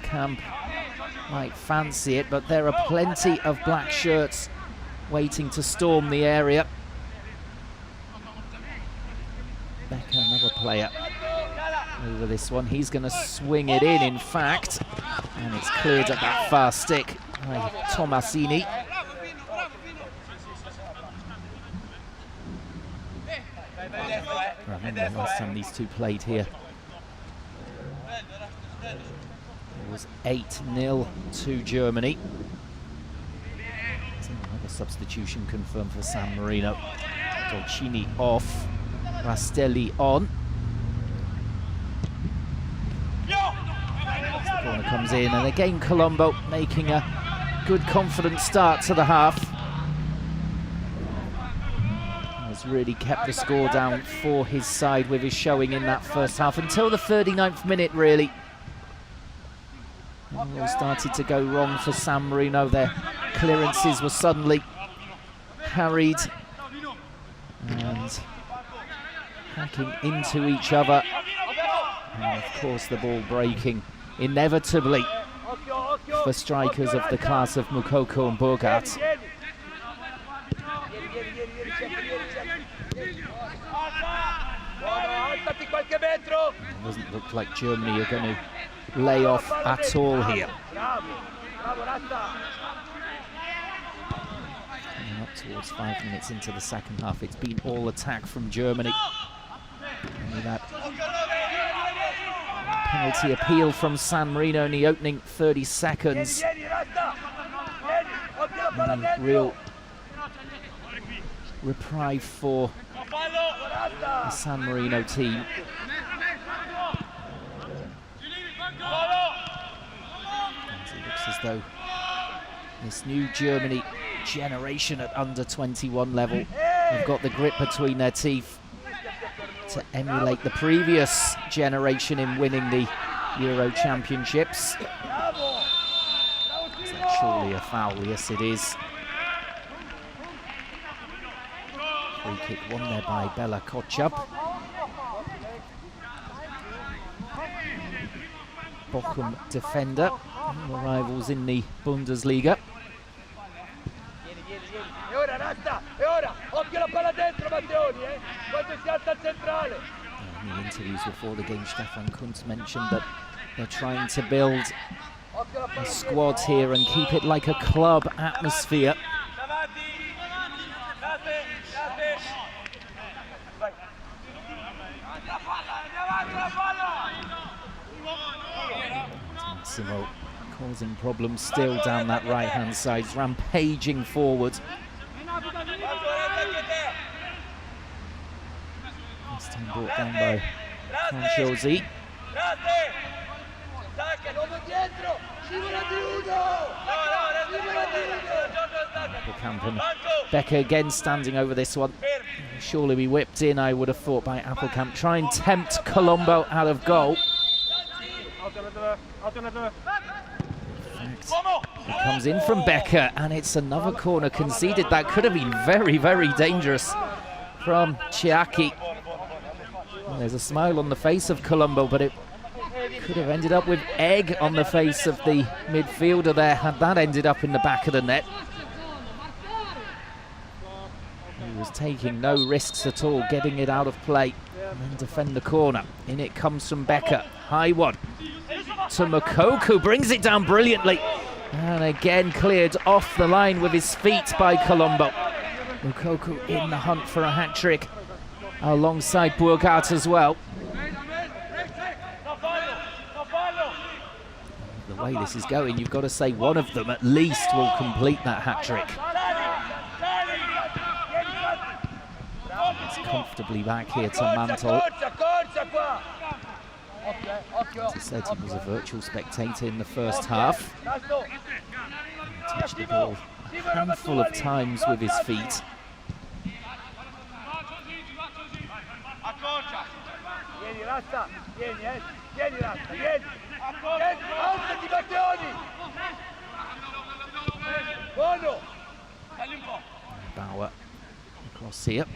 Camp might fancy it, but there are plenty of black shirts waiting to storm the area. Becker, another player over this one. He's going to swing it in fact, and it's cleared at that far stick by Tomasini. I remember the last time these two played here, it was 8-0 to Germany. Another substitution confirmed for San Marino. Dolcini off, Rastelli on. As the corner comes in, and again Colombo making a good confident start to the half. Has really kept the score down for his side with his showing in that first half until the 39th minute, really. And it all started to go wrong for San Marino. Their clearances were suddenly harried and hacking into each other. And of course the ball breaking inevitably for strikers of the class of Moukoko and Bogarts. It doesn't look like Germany are going to lay off at all here. Coming up towards 5 minutes into the second half, it's been all attack from Germany. Only that penalty appeal from San Marino in the opening 30 seconds. Real reprieve for the San Marino team. As it looks as though this new Germany generation at under 21 level have got the grip between their teeth to emulate the previous generation in winning the Euro Championships. Is that surely a foul? Yes, it is. Free kick won there by Bela Kotchap. Bochum defender, the rivals in the Bundesliga. In the interviews before the game, Stefan Kuntz mentioned that they're trying to build a squad here and keep it like a club atmosphere. Massimo causing problems still down that right-hand side, rampaging forward. This time brought down by Franciosi. Appelkamp, Becker again standing over this one. Surely be whipped in, I would have thought, by Appelkamp. Try and tempt Colombo out of goal. It comes in from Becker, and it's another corner conceded. That could have been very, very dangerous from Chiaki. Well, there's a smile on the face of Colombo, but it could have ended up with egg on the face of the midfielder there, had that ended up in the back of the net. He was taking no risks at all, getting it out of play and then defend the corner. In it comes from Becker. High one to Moukoko, brings it down brilliantly. And again cleared off the line with his feet by Colombo. Moukoko in the hunt for a hat-trick alongside Burghardt as well. The way this is going, you've got to say one of them at least will complete that hat-trick. It's comfortably back here to Mantle. As I said, he was a virtual spectator in the first half. He touched the ball a handful of times with his feet. Bauer across here.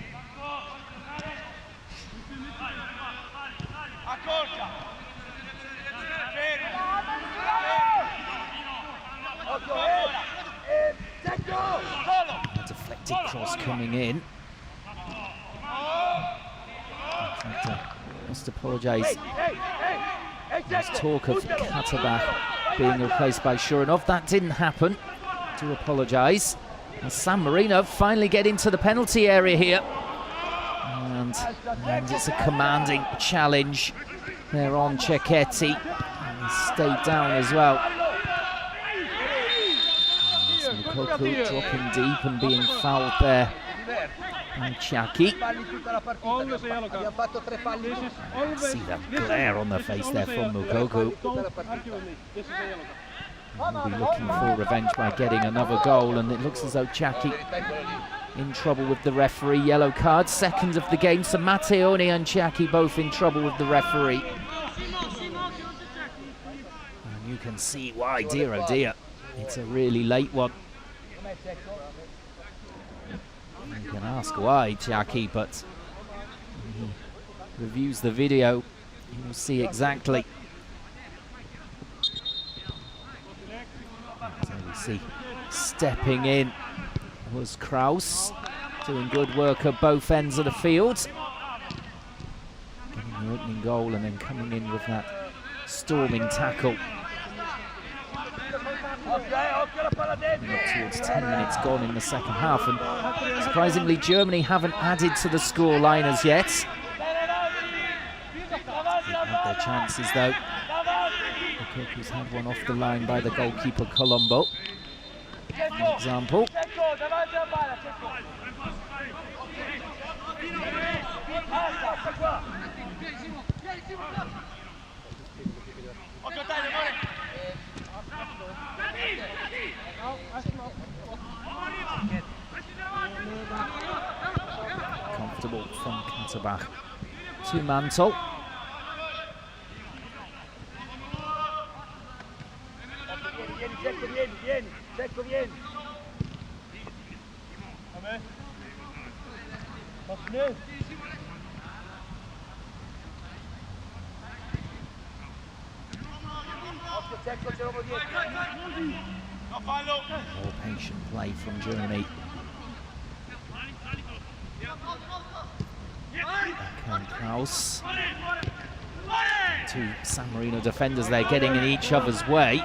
A deflected cross coming in. I must apologise. There's talk of Katterbach being replaced by Shuranov. That didn't happen. Do apologise. And San Marino finally get into the penalty area here. And it's a commanding challenge. They're on Cecchetti. And he stayed down as well. Moukoko dropping deep and being fouled there by Chiaki. See that glare on the face there from Moukoko. He'll be looking for revenge by getting another goal, and it looks as though Chiaki in trouble with the referee. Yellow card, second of the game. So Matteoni and Chiaki both in trouble with the referee. And you can see why, dear oh dear. It's a really late one. You can ask why, Chiaki, but when he reviews the video, you will see exactly. So we see stepping in was Kraus, doing good work at both ends of the field. Getting the opening goal and then coming in with that storming tackle. Towards 10 minutes gone in the second half, and surprisingly Germany haven't added to the scoreline as yet. They've had their chances though. Moukoko's had one off the line by the goalkeeper Colombo, for example. Comfortable from Katterbach to Mantle. More patient play from Germany. Backhand Kraus. Two San Marino defenders there getting in each other's way.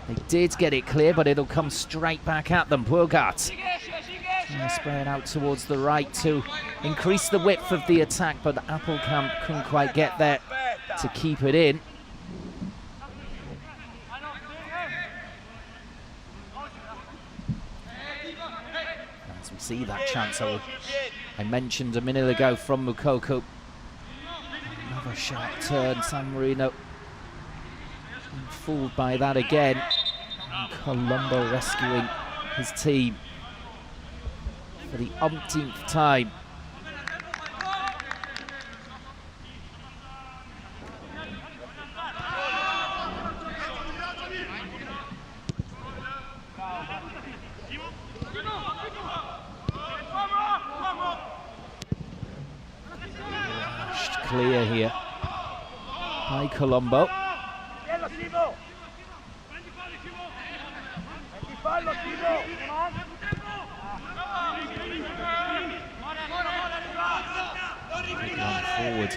They did get it clear, but it'll come straight back at them. Burgat trying to spray it out towards the right to increase the width of the attack, but Appelkamp couldn't quite get there to keep it in. As we see that chance I mentioned a minute ago from Moukoko. Another sharp turn, San Marino fooled by that again. And Colombo rescuing his team for the umpteenth time. Lashed clear here by Colombo. Forward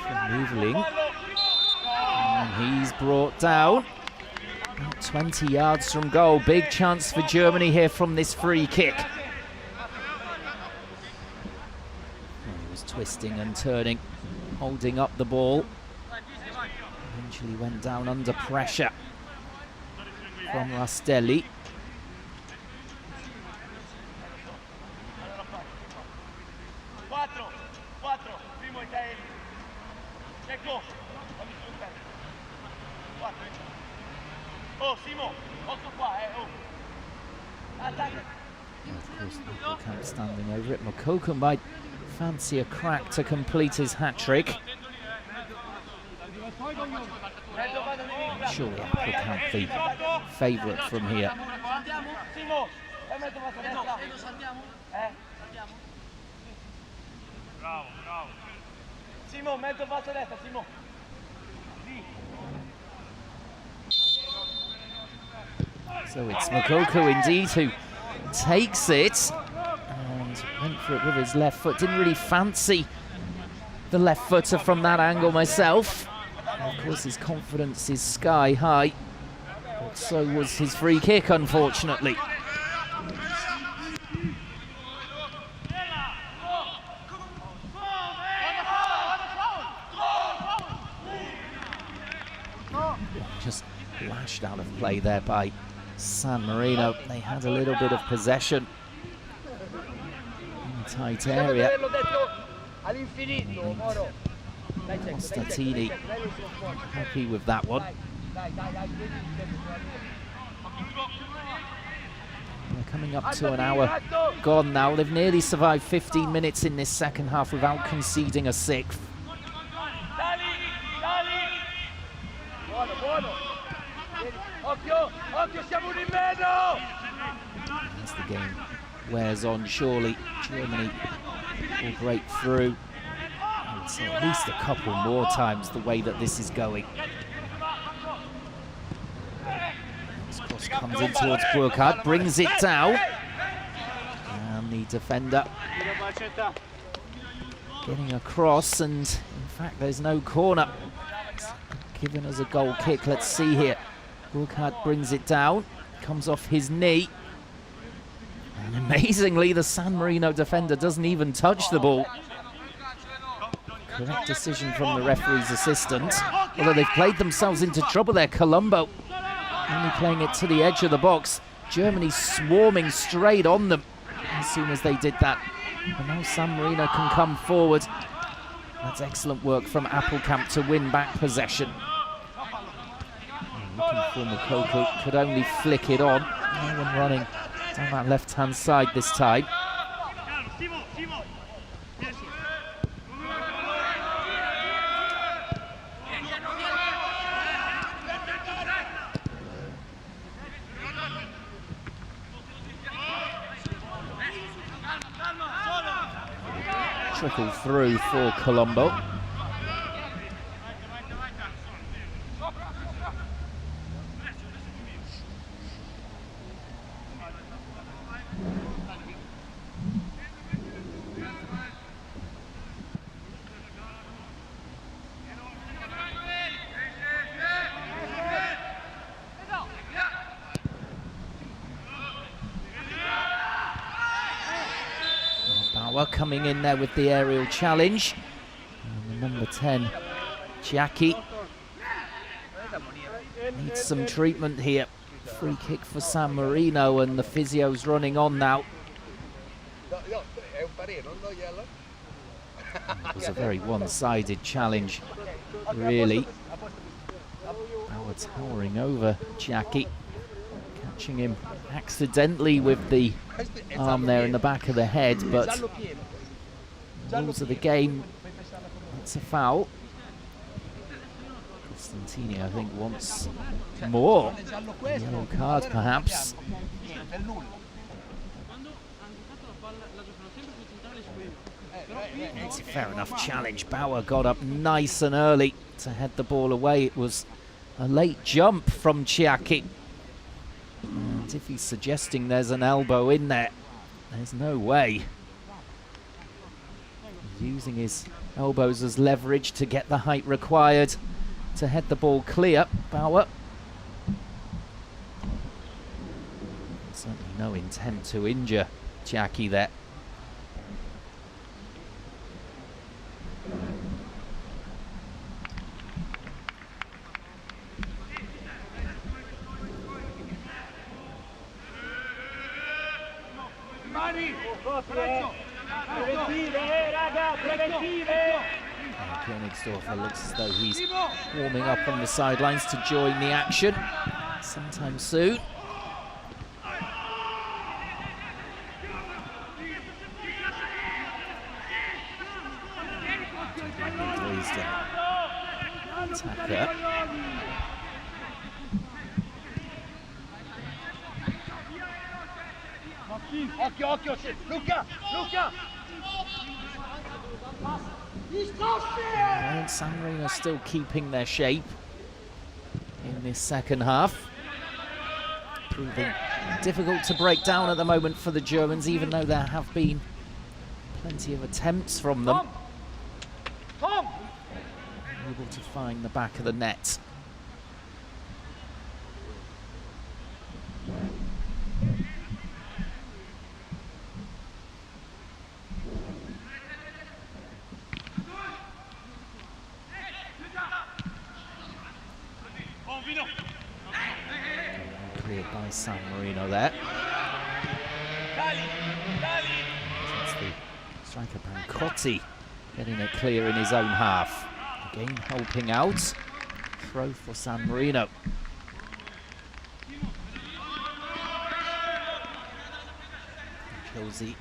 from Moveling, and he's brought down about 20 yards from goal. Big chance for Germany here from this free kick. He was twisting and turning, holding up the ball. Eventually went down under pressure from Rastelli. Of course, Appelkamp standing over it. Moukoko might fancy a crack to complete his hat-trick. Surely Appelkamp the favourite from here. So it's Moukoko indeed who takes it and went for it with his left foot. Didn't really fancy the left footer from that angle myself. And of course his confidence is sky high, but so was his free kick, unfortunately. Just lashed out of play there by San Marino. They had a little bit of possession in a tight area. Costatini happy with that one. They're coming up to an hour gone now. They've nearly survived 15 minutes in this second half without conceding a sixth. As the game wears on, surely Germany will break through. I would say at least a couple more times the way that this is going. This cross comes in towards Burkhardt, brings it down. And the defender getting across, and in fact there's no corner. It's given us a goal kick. Let's see here. Burkhardt brings it down, comes off his knee. And amazingly, the San Marino defender doesn't even touch the ball. Correct decision from the referee's assistant. Although they've played themselves into trouble there. Colombo only playing it to the edge of the box. Germany swarming straight on them as soon as they did that. And now San Marino can come forward. That's excellent work from Appelkamp to win back possession. Looking for Moukoko, could only flick it on. No one running down that left-hand side this time. Trickle through for Colombo. Bauer coming in there with the aerial challenge. And the number 10, Jackie, needs some treatment here. Free kick for San Marino, and the physio's running on now. It was a very one-sided challenge, really. Bauer towering over Jackie, catching him accidentally with the arm there in the back of the head, but rules of the game, it's a foul. Costantini, I think, wants more. A yellow card, perhaps. It's a fair enough challenge. Bauer got up nice and early to head the ball away. It was a late jump from Chiaki. And if he's suggesting there's an elbow in there, there's no way. He's using his elbows as leverage to get the height required to head the ball clear. Bauer. Certainly no intent to injure Chiaki there. Königsdorfer looks as though he's warming up on the sidelines to join the action sometime soon. Attacker. And San Marino still keeping their shape in this second half. Proving difficult to break down at the moment for the Germans, even though there have been plenty of attempts from them. Able to find the back of the net. Cleared by San Marino there. That's the striker Pancotti getting it clear in his own half. Again helping out. Throw for San Marino. Chelsea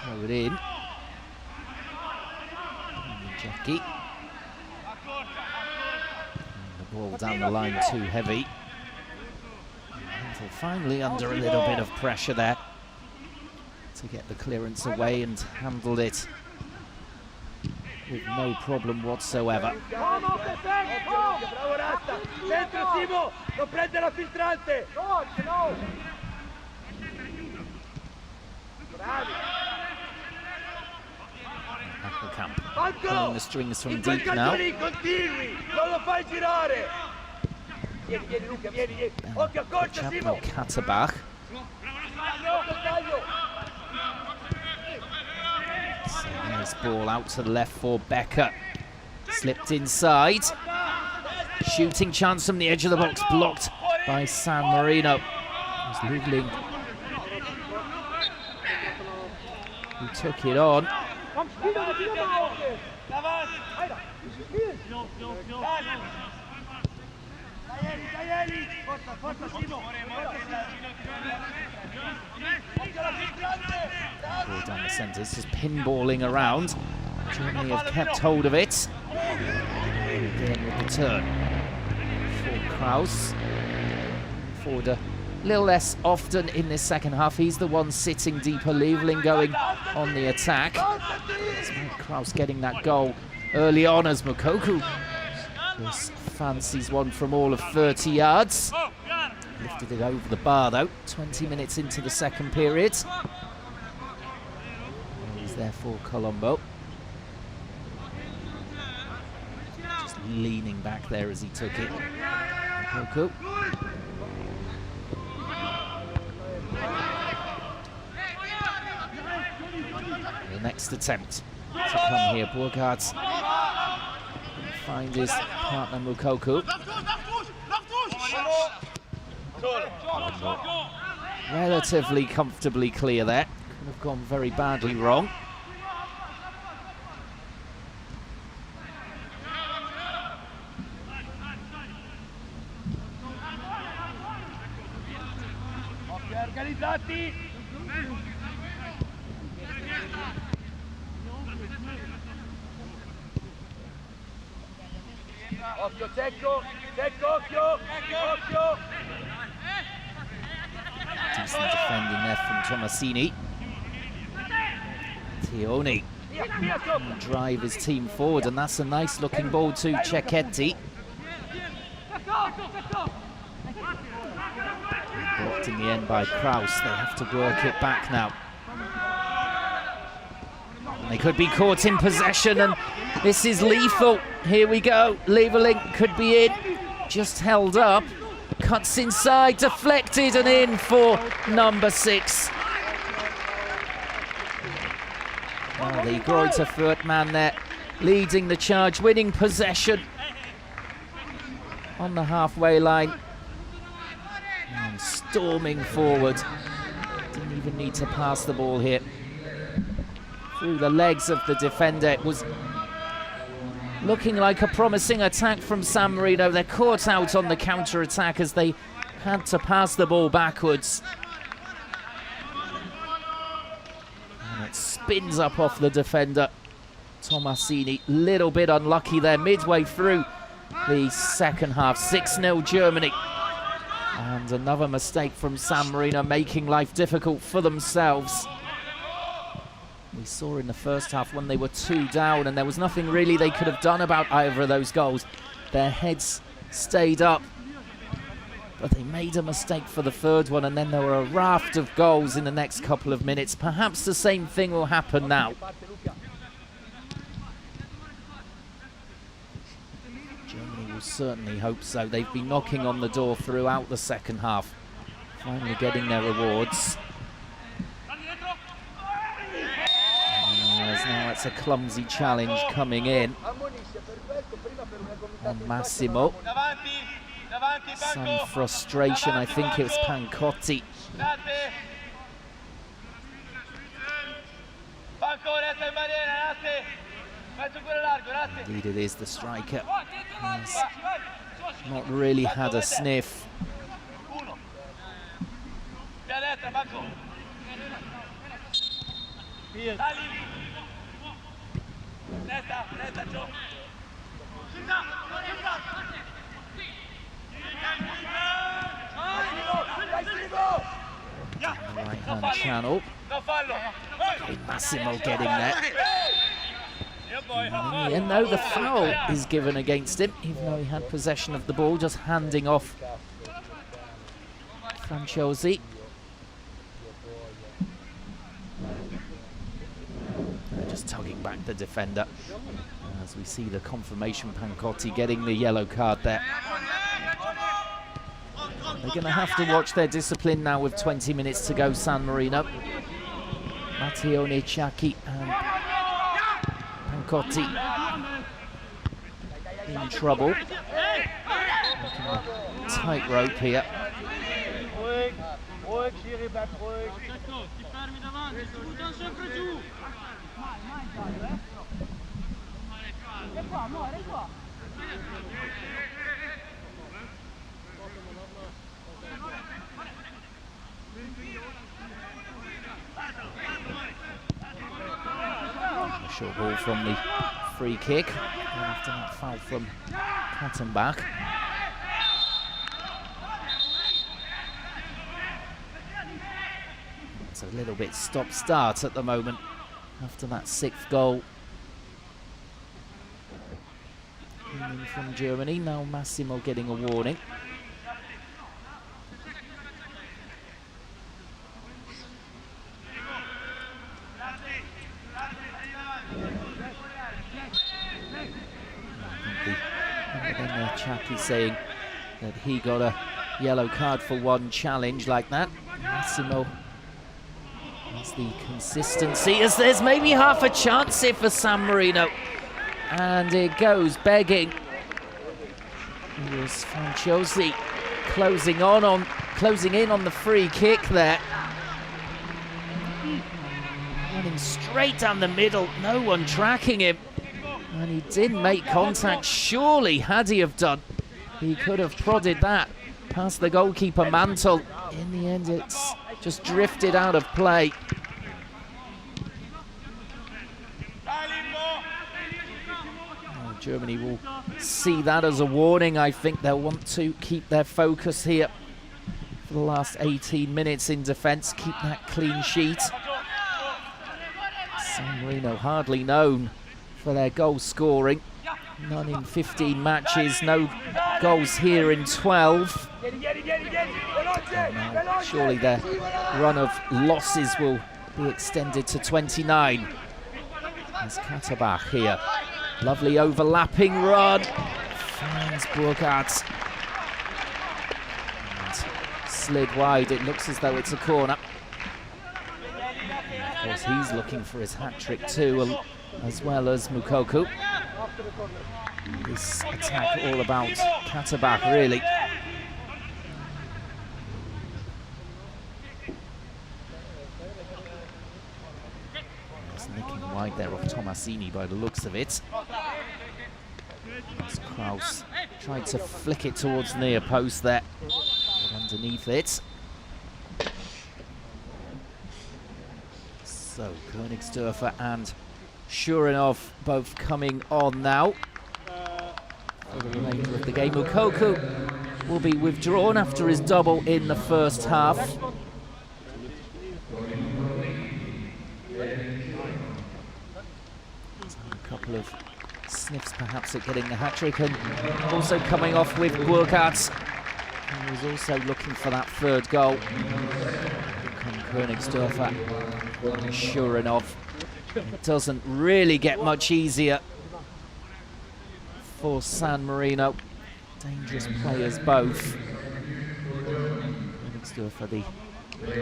throw it in. Jackie. The ball down the line too heavy. Until finally under a little bit of pressure there to get the clearance away and handled it with no problem whatsoever. Appelkamp pulling the strings from deep now. Katterbach. Nice ball out to the left for Becker. Slipped inside. Shooting chance from the edge of the box, blocked by San Marino. It was Liebling who took it on. Ball down the centre, this is pinballing around. Germany have kept hold of it. Again with the turn for Kraus. Forward a little less often in this second half. He's the one sitting deeper, Liebling going on the attack. It's Mike Kraus getting that goal early on as Mokoku just fancies one from all of 30 yards. Lifted it over the bar though, 20 minutes into the second period. He's there for Colombo. Just leaning back there as he took it. Mokoku. next attempt to come here. Burghardt find his partner Mukoku. Relatively comfortably clear there. Could have gone very badly wrong. Decent defending there from Tomasini. Tioni will drive his team forward, and that's a nice looking ball to Cecchetti. Blocked in the end by Kraus. They have to work it back now. They could be caught in possession, and this is lethal. Here we go. Leverling could be in. Just held up. Cuts inside, deflected, and in for number 6. Oh, the Greuther Fürth man there, leading the charge, winning possession on the halfway line. And storming forward. Didn't even need to pass the ball here. Through the legs of the defender. It was looking like a promising attack from San Marino. They're caught out on the counter-attack as they had to pass the ball backwards. And it spins up off the defender, Tomasini. Little bit unlucky there midway through the second half. 6-0 Germany. And another mistake from San Marino, making life difficult for themselves. We saw in the first half when they were 2 down and there was nothing really they could have done about either of those goals. Their heads stayed up, but they made a mistake for the third one, and then there were a raft of goals in the next couple of minutes. Perhaps the same thing will happen now. Germany will certainly hope so. They've been knocking on the door throughout the second half, finally getting their rewards. Now it's a clumsy challenge coming in on Massimo. Some frustration. I think it was Pancotti. Indeed it is. The striker has not really had a sniff. Right-hand channel. Okay, Massimo getting there. In the end, though, the foul is given against him, even though he had possession of the ball, just handing off Franciosi. Just tugging back the defender. As we see the confirmation, Pancotti getting the yellow card there. They're going to have to watch their discipline now with 20 minutes to go, San Marino. Mattione, Ciacchi and Pancotti in trouble. Tightrope here. A short ball from the free kick. And after that foul from Kattenbach. It's a little bit stop-start at the moment after that 6th goal. Coming from Germany, now Massimo getting a warning. And then Ciacchi saying that he got a yellow card for one challenge like that. Massimo That's the consistency, as there's maybe half a chance here for San Marino. And it goes begging. It was Franciosi closing in on the free kick there. Running straight down the middle, no one tracking him. And he didn't make contact. Surely, had he have done, he could have prodded that past the goalkeeper Mantle. In the end, it's just drifted out of play. Oh, Germany will see that as a warning. I think they'll want to keep their focus here for the last 18 minutes in defence, keep that clean sheet. San Marino hardly known for their goal scoring. None in 15 matches, no goals here in 12. Surely their run of losses will be extended to 29. There's Katterbach here. Lovely overlapping run. Finds Burkhardt. And slid wide. It looks as though it's a corner. And of course, he's looking for his hat-trick too, as well as Moukoko. This attack all about Katterbach, really. It's nicking wide there off Tomasini by the looks of it. As Kraus tried to flick it towards the near post there, but underneath it. So Königsdörfer and Shurinov both coming on now for the remainder of the game. Moukoko will be withdrawn after his double in the first half. A couple of sniffs perhaps at getting the hat-trick, and also coming off with Burkhardt, who was also looking for that third goal. Königsdörfer, Shurinov. It doesn't really get much easier for San Marino. Dangerous players both. Königsdörfer, the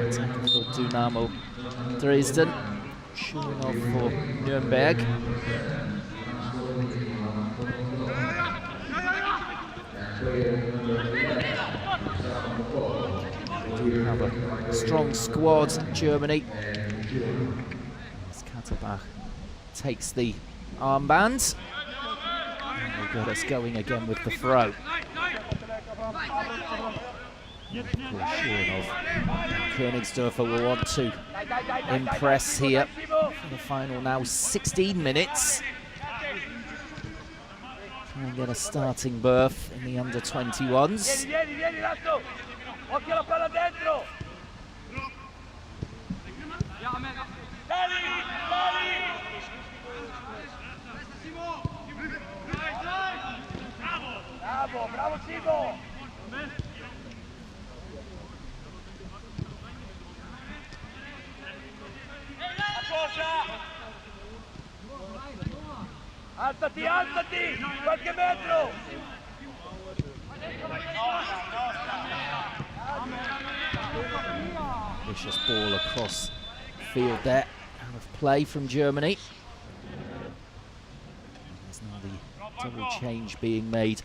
attacker for Dynamo Dresden. Shurinov for Nuremberg. They do have a strong squad, Germany. Katterbach takes the armband. And will get us going again with the throw. Shurinov and Königsdörfer will want to impress here for the final now 16 minutes. Try and get a starting berth in the under-21s. Bravo, Chico! Alzati, alzati! Qualche metro! Vicious ball across field there, out of play from Germany. There's now the double change being made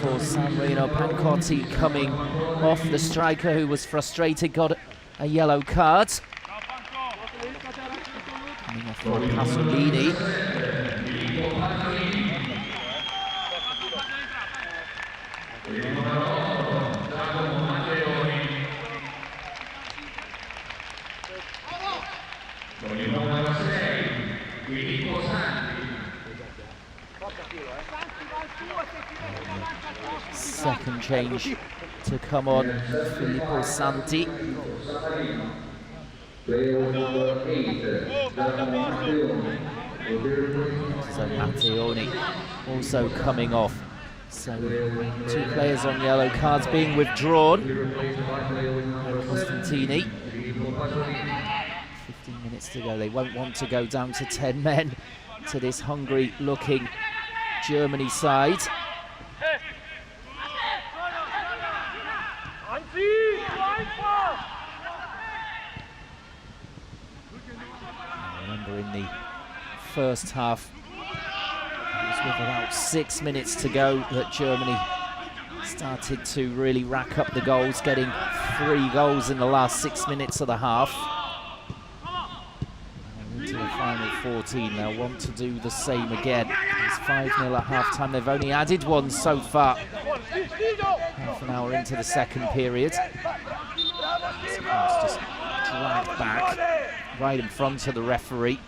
for San Marino. Pancotti coming off, the striker who was frustrated, got a yellow card. Coming off for Pasolini. Second change to come on, Filippo Santi. So Matteoni also coming off. So 2 players on yellow cards being withdrawn. And Costantini. 15 minutes to go. They won't want to go down to 10 men to this hungry-looking Germany side. Remember, in the first half, it was with about 6 minutes to go that Germany started to really rack up the goals, getting 3 goals in the last 6 minutes of the half. And into the final 14, they'll want to do the same again. It's 5-0 at half-time. They've only added 1 so far. Half an hour into the second period. This one's just dragged back right in front of the referee.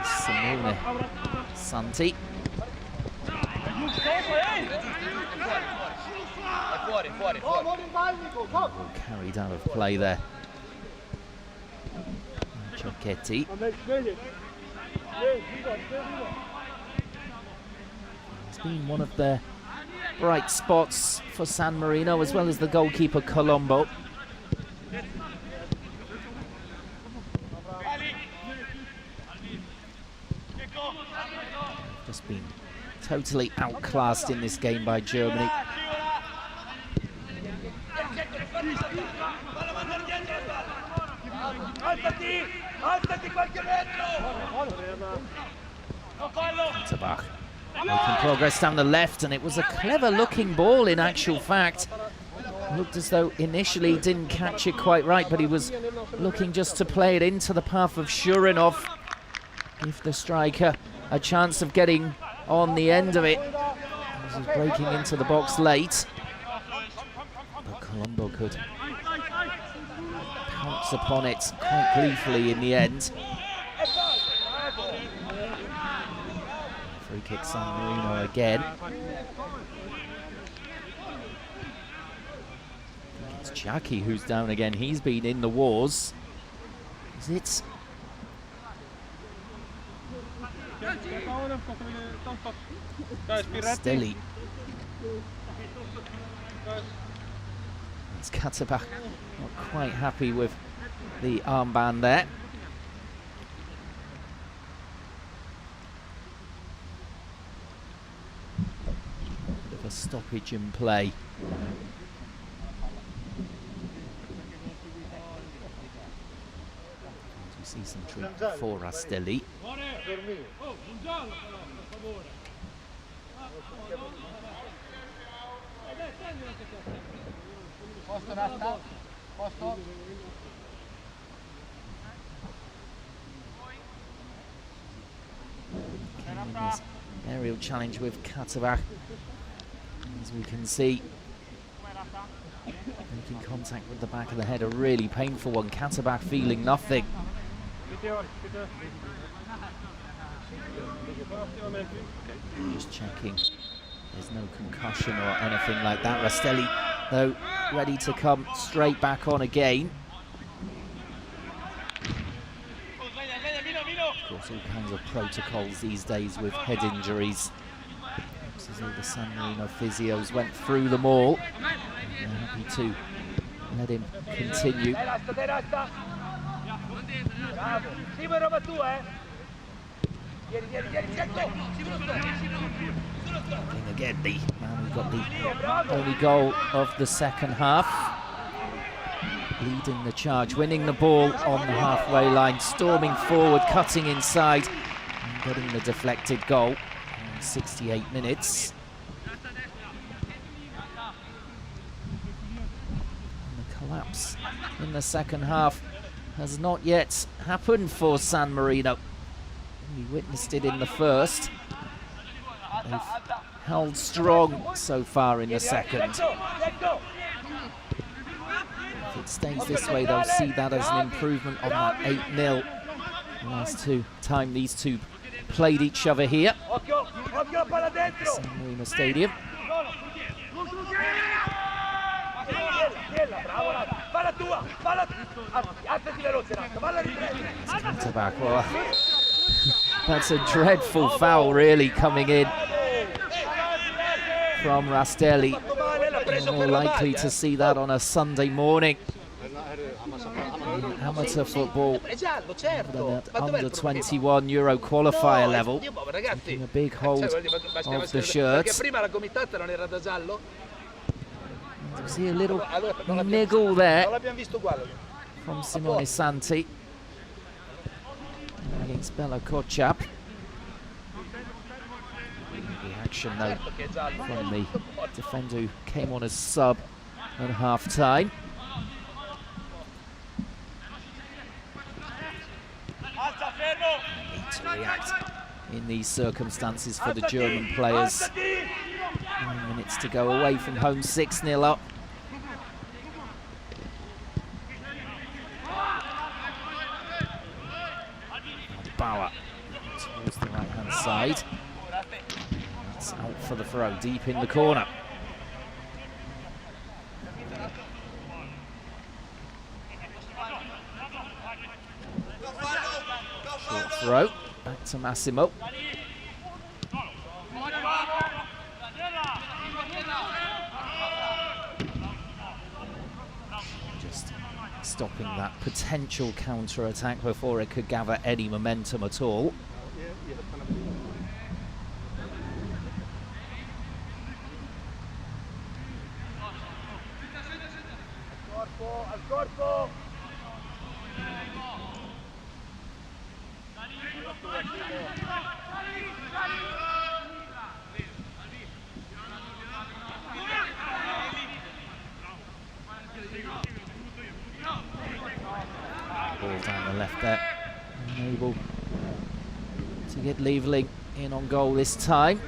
Simone Santi. Carried out of play there. Ciocchetti. It's been one of their bright spots for San Marino, as well as the goalkeeper Colombo. Just been totally outclassed in this game by Germany. Tabach making progress down the left, and it was a clever looking ball in actual fact. Looked as though initially he didn't catch it quite right, but he was looking just to play it into the path of Shurinov. Give the striker a chance of getting on the end of it. He was breaking into the box late, but Colombo could pounce upon it quite gleefully in the end. Free kick San Marino again. It's Jackie who's down again. He's been in the wars. Is it? Rastelli. It's Katabach not quite happy with the armband there. Bit of a stoppage in play. We see some treatment for Rastelli. This aerial challenge with Katabach, as we can see, making contact with the back of the head, a really painful one. Katabach feeling nothing. Just checking there's no concussion or anything like that. Rastelli, though, ready to come straight back on again. Of course, all kinds of protocols these days with head injuries. Looks as though the San Marino physios went through them all. And they're happy to let him continue. Again, the man who got the only goal of the second half, leading the charge, winning the ball on the halfway line, storming forward, cutting inside, and getting the deflected goal in 68 minutes. And the collapse in the second half has not yet happened for San Marino. We witnessed it in the first. They've held strong so far in the second. If it stays this way, they'll see that as an improvement on that 8-0 last time these two played each other here at San Marino Stadium. Well, that's a dreadful foul really coming in from Rastelli. You're more likely to see that on a Sunday morning in amateur football than at under 21 Euro qualifier level. Taking a big hold of the shirt. See a little niggle there Non l'abbiamo visto uguale. from Simone Santi against Bella Kotchap. Reaction though from the defender who came on as sub at half-time. Need to react in these circumstances for the German players. 9 minutes to go away from home, 6-0 up. Bauer towards the right-hand side. That's out for the throw, deep in the corner. Short throw, back to Massimo. Just stopping that potential counter-attack before it could gather any momentum at all. Al corpo! Ball down the left there, unable to get Lieveling in on goal this time.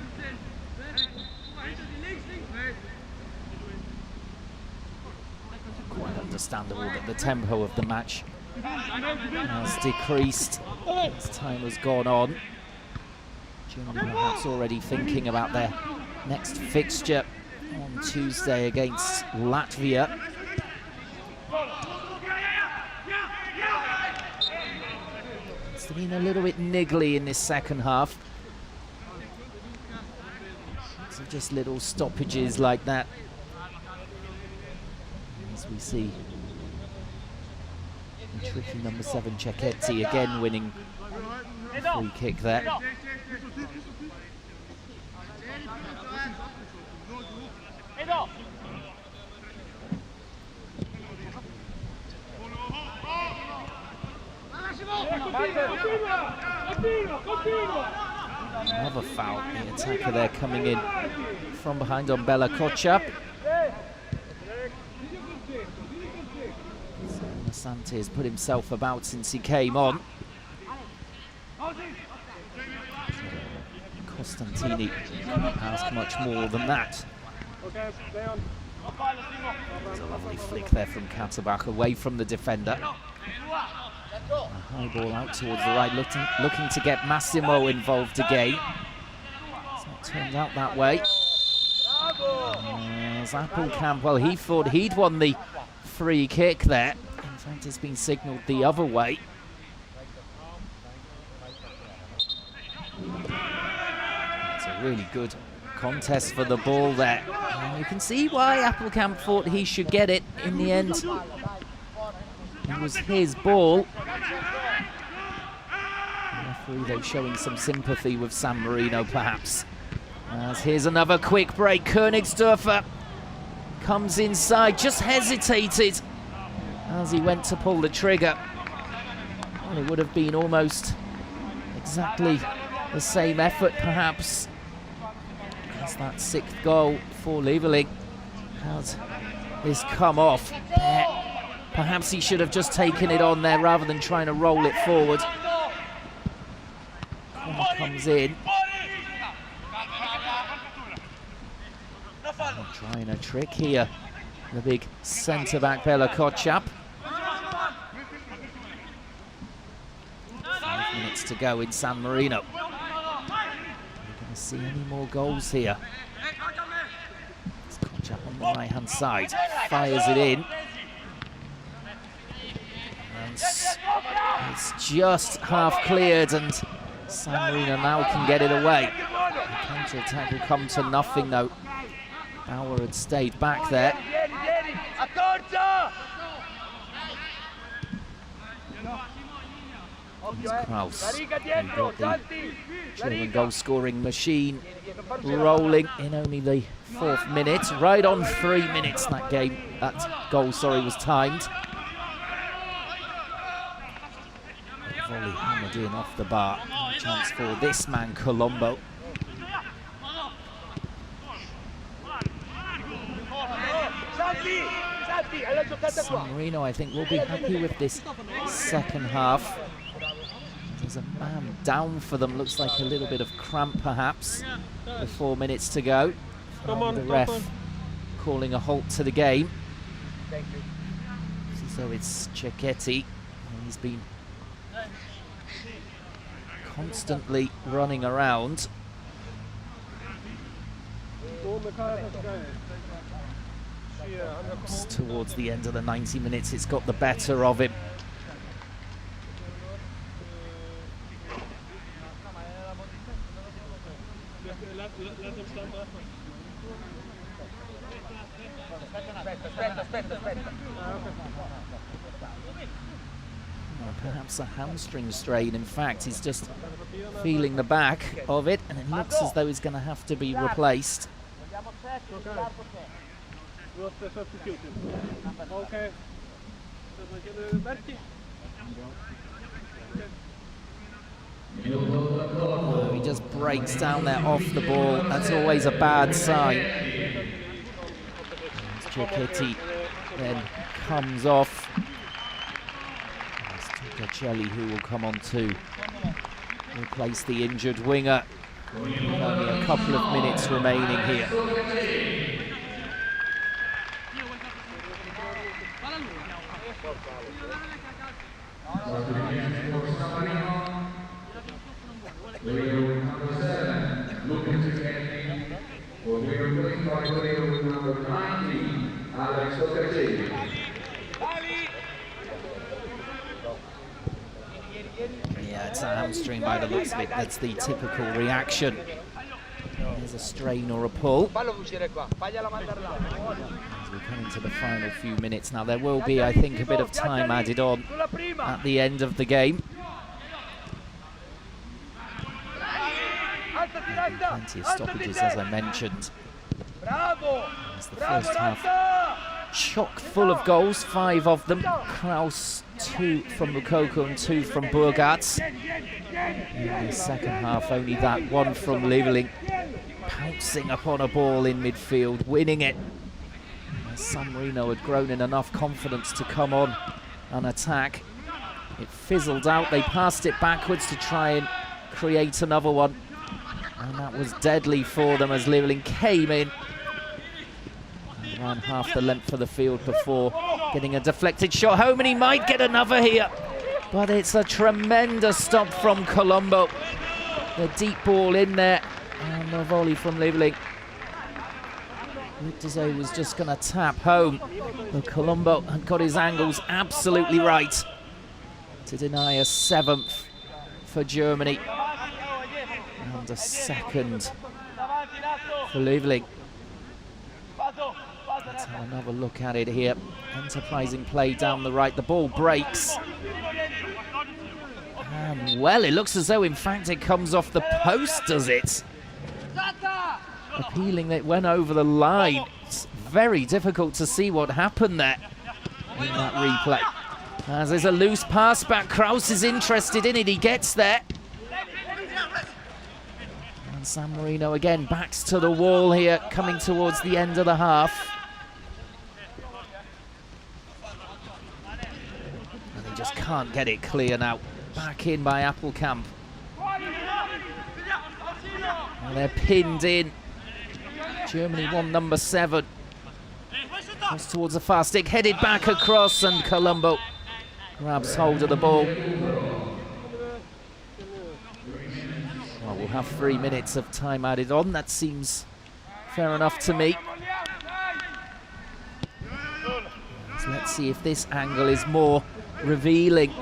Quite understandable that the tempo of the match has decreased as time has gone on. Germany perhaps already thinking about their next fixture on Tuesday against Latvia. It's been a little bit niggly in this second half. So just little stoppages like that. As we see the tricky number 7 Cecchetti again winning a free kick there. Another foul, the attacker there coming in from behind on Bella Kotchap. Santi has put himself about since he came on. Costantini can't ask much more than that. There's a lovely flick there from Katterbach away from the defender. A high ball out towards the right, looking to get Massimo involved again. It's not turned out that way. As Appelkamp, well, he thought he'd won the free kick there. In fact, it's been signalled the other way. It's a really good contest for the ball there. And you can see why Appelkamp thought he should get it in the end. It was his ball. The referee, though, showing some sympathy with San Marino, perhaps. As here's another quick break. Königsdörfer comes inside, just hesitated as he went to pull the trigger. Well, it would have been almost exactly the same effort, perhaps, as that 6th goal for Lieveling has this come off. Perhaps he should have just taken it on there rather than trying to roll it forward. Corner comes in. Trying a trick here. The big centre-back Bella Kotchap. 5 minutes to go in San Marino. Are we going to see any more goals here? It's Kotchap on the right-hand side. Fires it in. And it's just half cleared, and San Marino now can get it away. The counter-attack will come to nothing, though. Bauer had stayed back there. Kraus, who got the German goal-scoring machine rolling in only the 4th minute. Right on 3 minutes that goal, was timed. Volley hammered in off the bar. Chance for this man, Colombo. San Marino, I think, will be happy with this second half. There's a man down for them. Looks like a little bit of cramp, perhaps, with 4 minutes to go. The ref calling a halt to the game. So it's Cecchetti. He's been constantly running around. Towards the end of the 90 minutes, it's got the better of him. Perhaps a hamstring strain. In fact, he's just feeling the back of it, and it looks as though he's going to have to be replaced. Oh, he just breaks down there off the ball. That's always a bad sign. Cecchetti then comes off. Cecchetti, who will come on to replace the injured winger. Only a couple of minutes remaining here. Yeah, it's a hamstring by the looks of it. That's the typical reaction. There's a strain or a pull. As we come into the final few minutes now, there will be, I think, a bit of time added on at the end of the game. Plenty of stoppages, as I mentioned. As the first half chock full of goals, 5 of them. Kraus, 2 from Mukoko and 2 from Burgatz. In the second half, only that 1 from Leveling, pouncing upon a ball in midfield, winning it. As San Marino had grown in enough confidence to come on and attack. It fizzled out. They passed it backwards to try and create another one. And that was deadly for them as Leveling came in and ran half the length of the field before getting a deflected shot home, and he might get another here. But it's a tremendous stop from Colombo. The deep ball in there, and the volley from Leveling. Luc was just going to tap home, but Colombo had got his angles absolutely right to deny a 7th for Germany. And a 2nd for Leveling. Let's have another look at it here. Enterprising play down the right. The ball breaks. And, well, it looks as though, in fact, it comes off the post, does it? Appealing that it went over the line. It's very difficult to see what happened there in that replay. As there's a loose pass back, Kraus is interested in it. He gets there. And San Marino again backs to the wall here, coming towards the end of the half. And they just can't get it clear now. Back in by Appelkamp. And they're pinned in. Germany won number 7. Comes towards the far stick, headed back across, and Colombo grabs hold of the ball. Well, we'll have 3 minutes of time added on. That seems fair enough to me. So let's see if this angle is more revealing.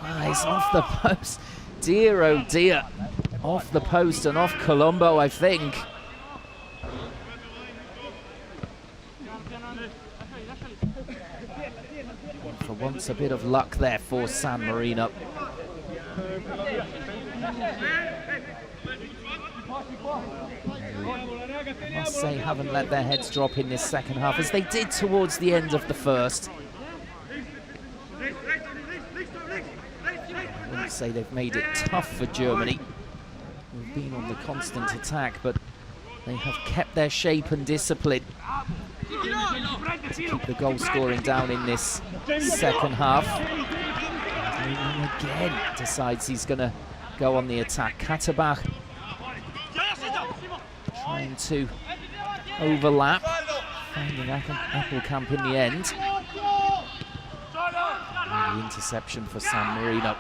Ah, it's off the post. Dear, oh dear. Off the post and off Colombo, I think. For once, a bit of luck there for San Marino. I must say, haven't let their heads drop in this second half, as they did towards the end of the first. I wouldn't say they've made it tough for Germany, who've been on the constant attack, but they have kept their shape and discipline to keep the goal scoring down in this second half. And again decides he's going to go on the attack. Katterbach trying to overlap, finding Appelkamp in the end. And the interception for San Marino.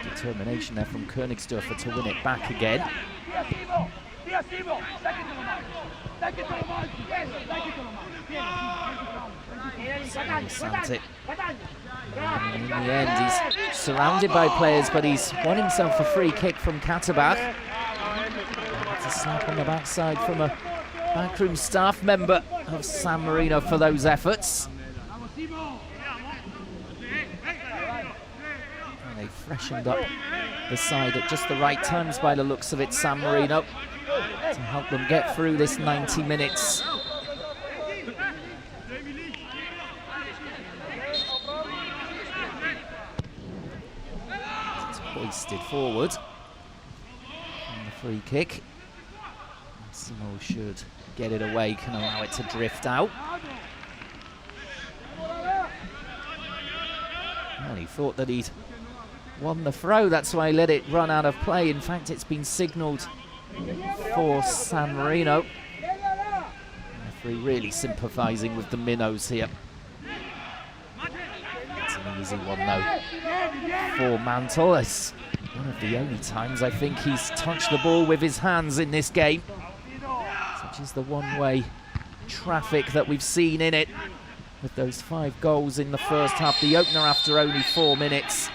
Good determination there from Königsdörfer to win it back again. Sante. And in the end, he's surrounded by players, but he's won himself a free kick from Katterbach. It's a slap on the backside from a backroom staff member of San Marino for those efforts. And they freshened up the side at just the right times by the looks of it, San Marino, to help them get through this 90 minutes. It's hoisted forward on the free kick. Simo should get it away, can allow it to drift out. And he thought that he'd won the throw, that's why he let it run out of play. In fact, it's been signalled for San Marino. Referee really sympathising with the minnows here. It's an easy one though for Mantle. It's one of the only times I think he's touched the ball with his hands in this game. Such is the one-way traffic that we've seen in it, with those 5 goals in the first half, the opener after only 4 minutes.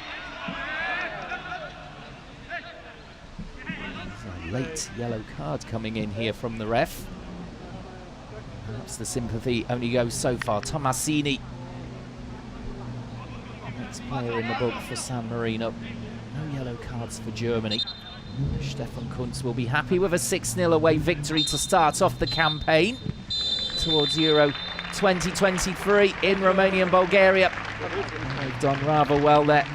There's a late yellow card coming in here from the ref. Perhaps the sympathy only goes so far. Tomasini, next player in the book for San Marino. No yellow cards for Germany. Stefan Kuntz will be happy with a 6-0 away victory to start off the campaign towards Euro 2023 in Romania and Bulgaria. And they've done rather well there.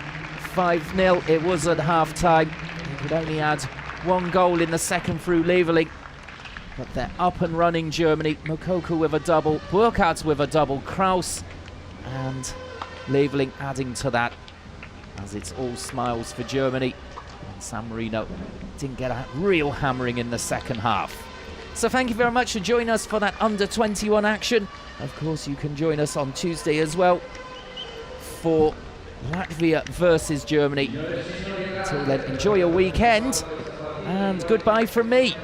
5-0 it was at half-time. They could only add 1 goal in the second through levelling. But they're up and running, Germany. Moukoko with a double, Burkhardt with a double, Kraus and levelling adding to that, as it's all smiles for Germany. And San Marino didn't get a real hammering in the second half. So thank you very much for joining us for that under-21 action. Of course, you can join us on Tuesday as well for Latvia versus Germany. Until then, enjoy your weekend and goodbye from me.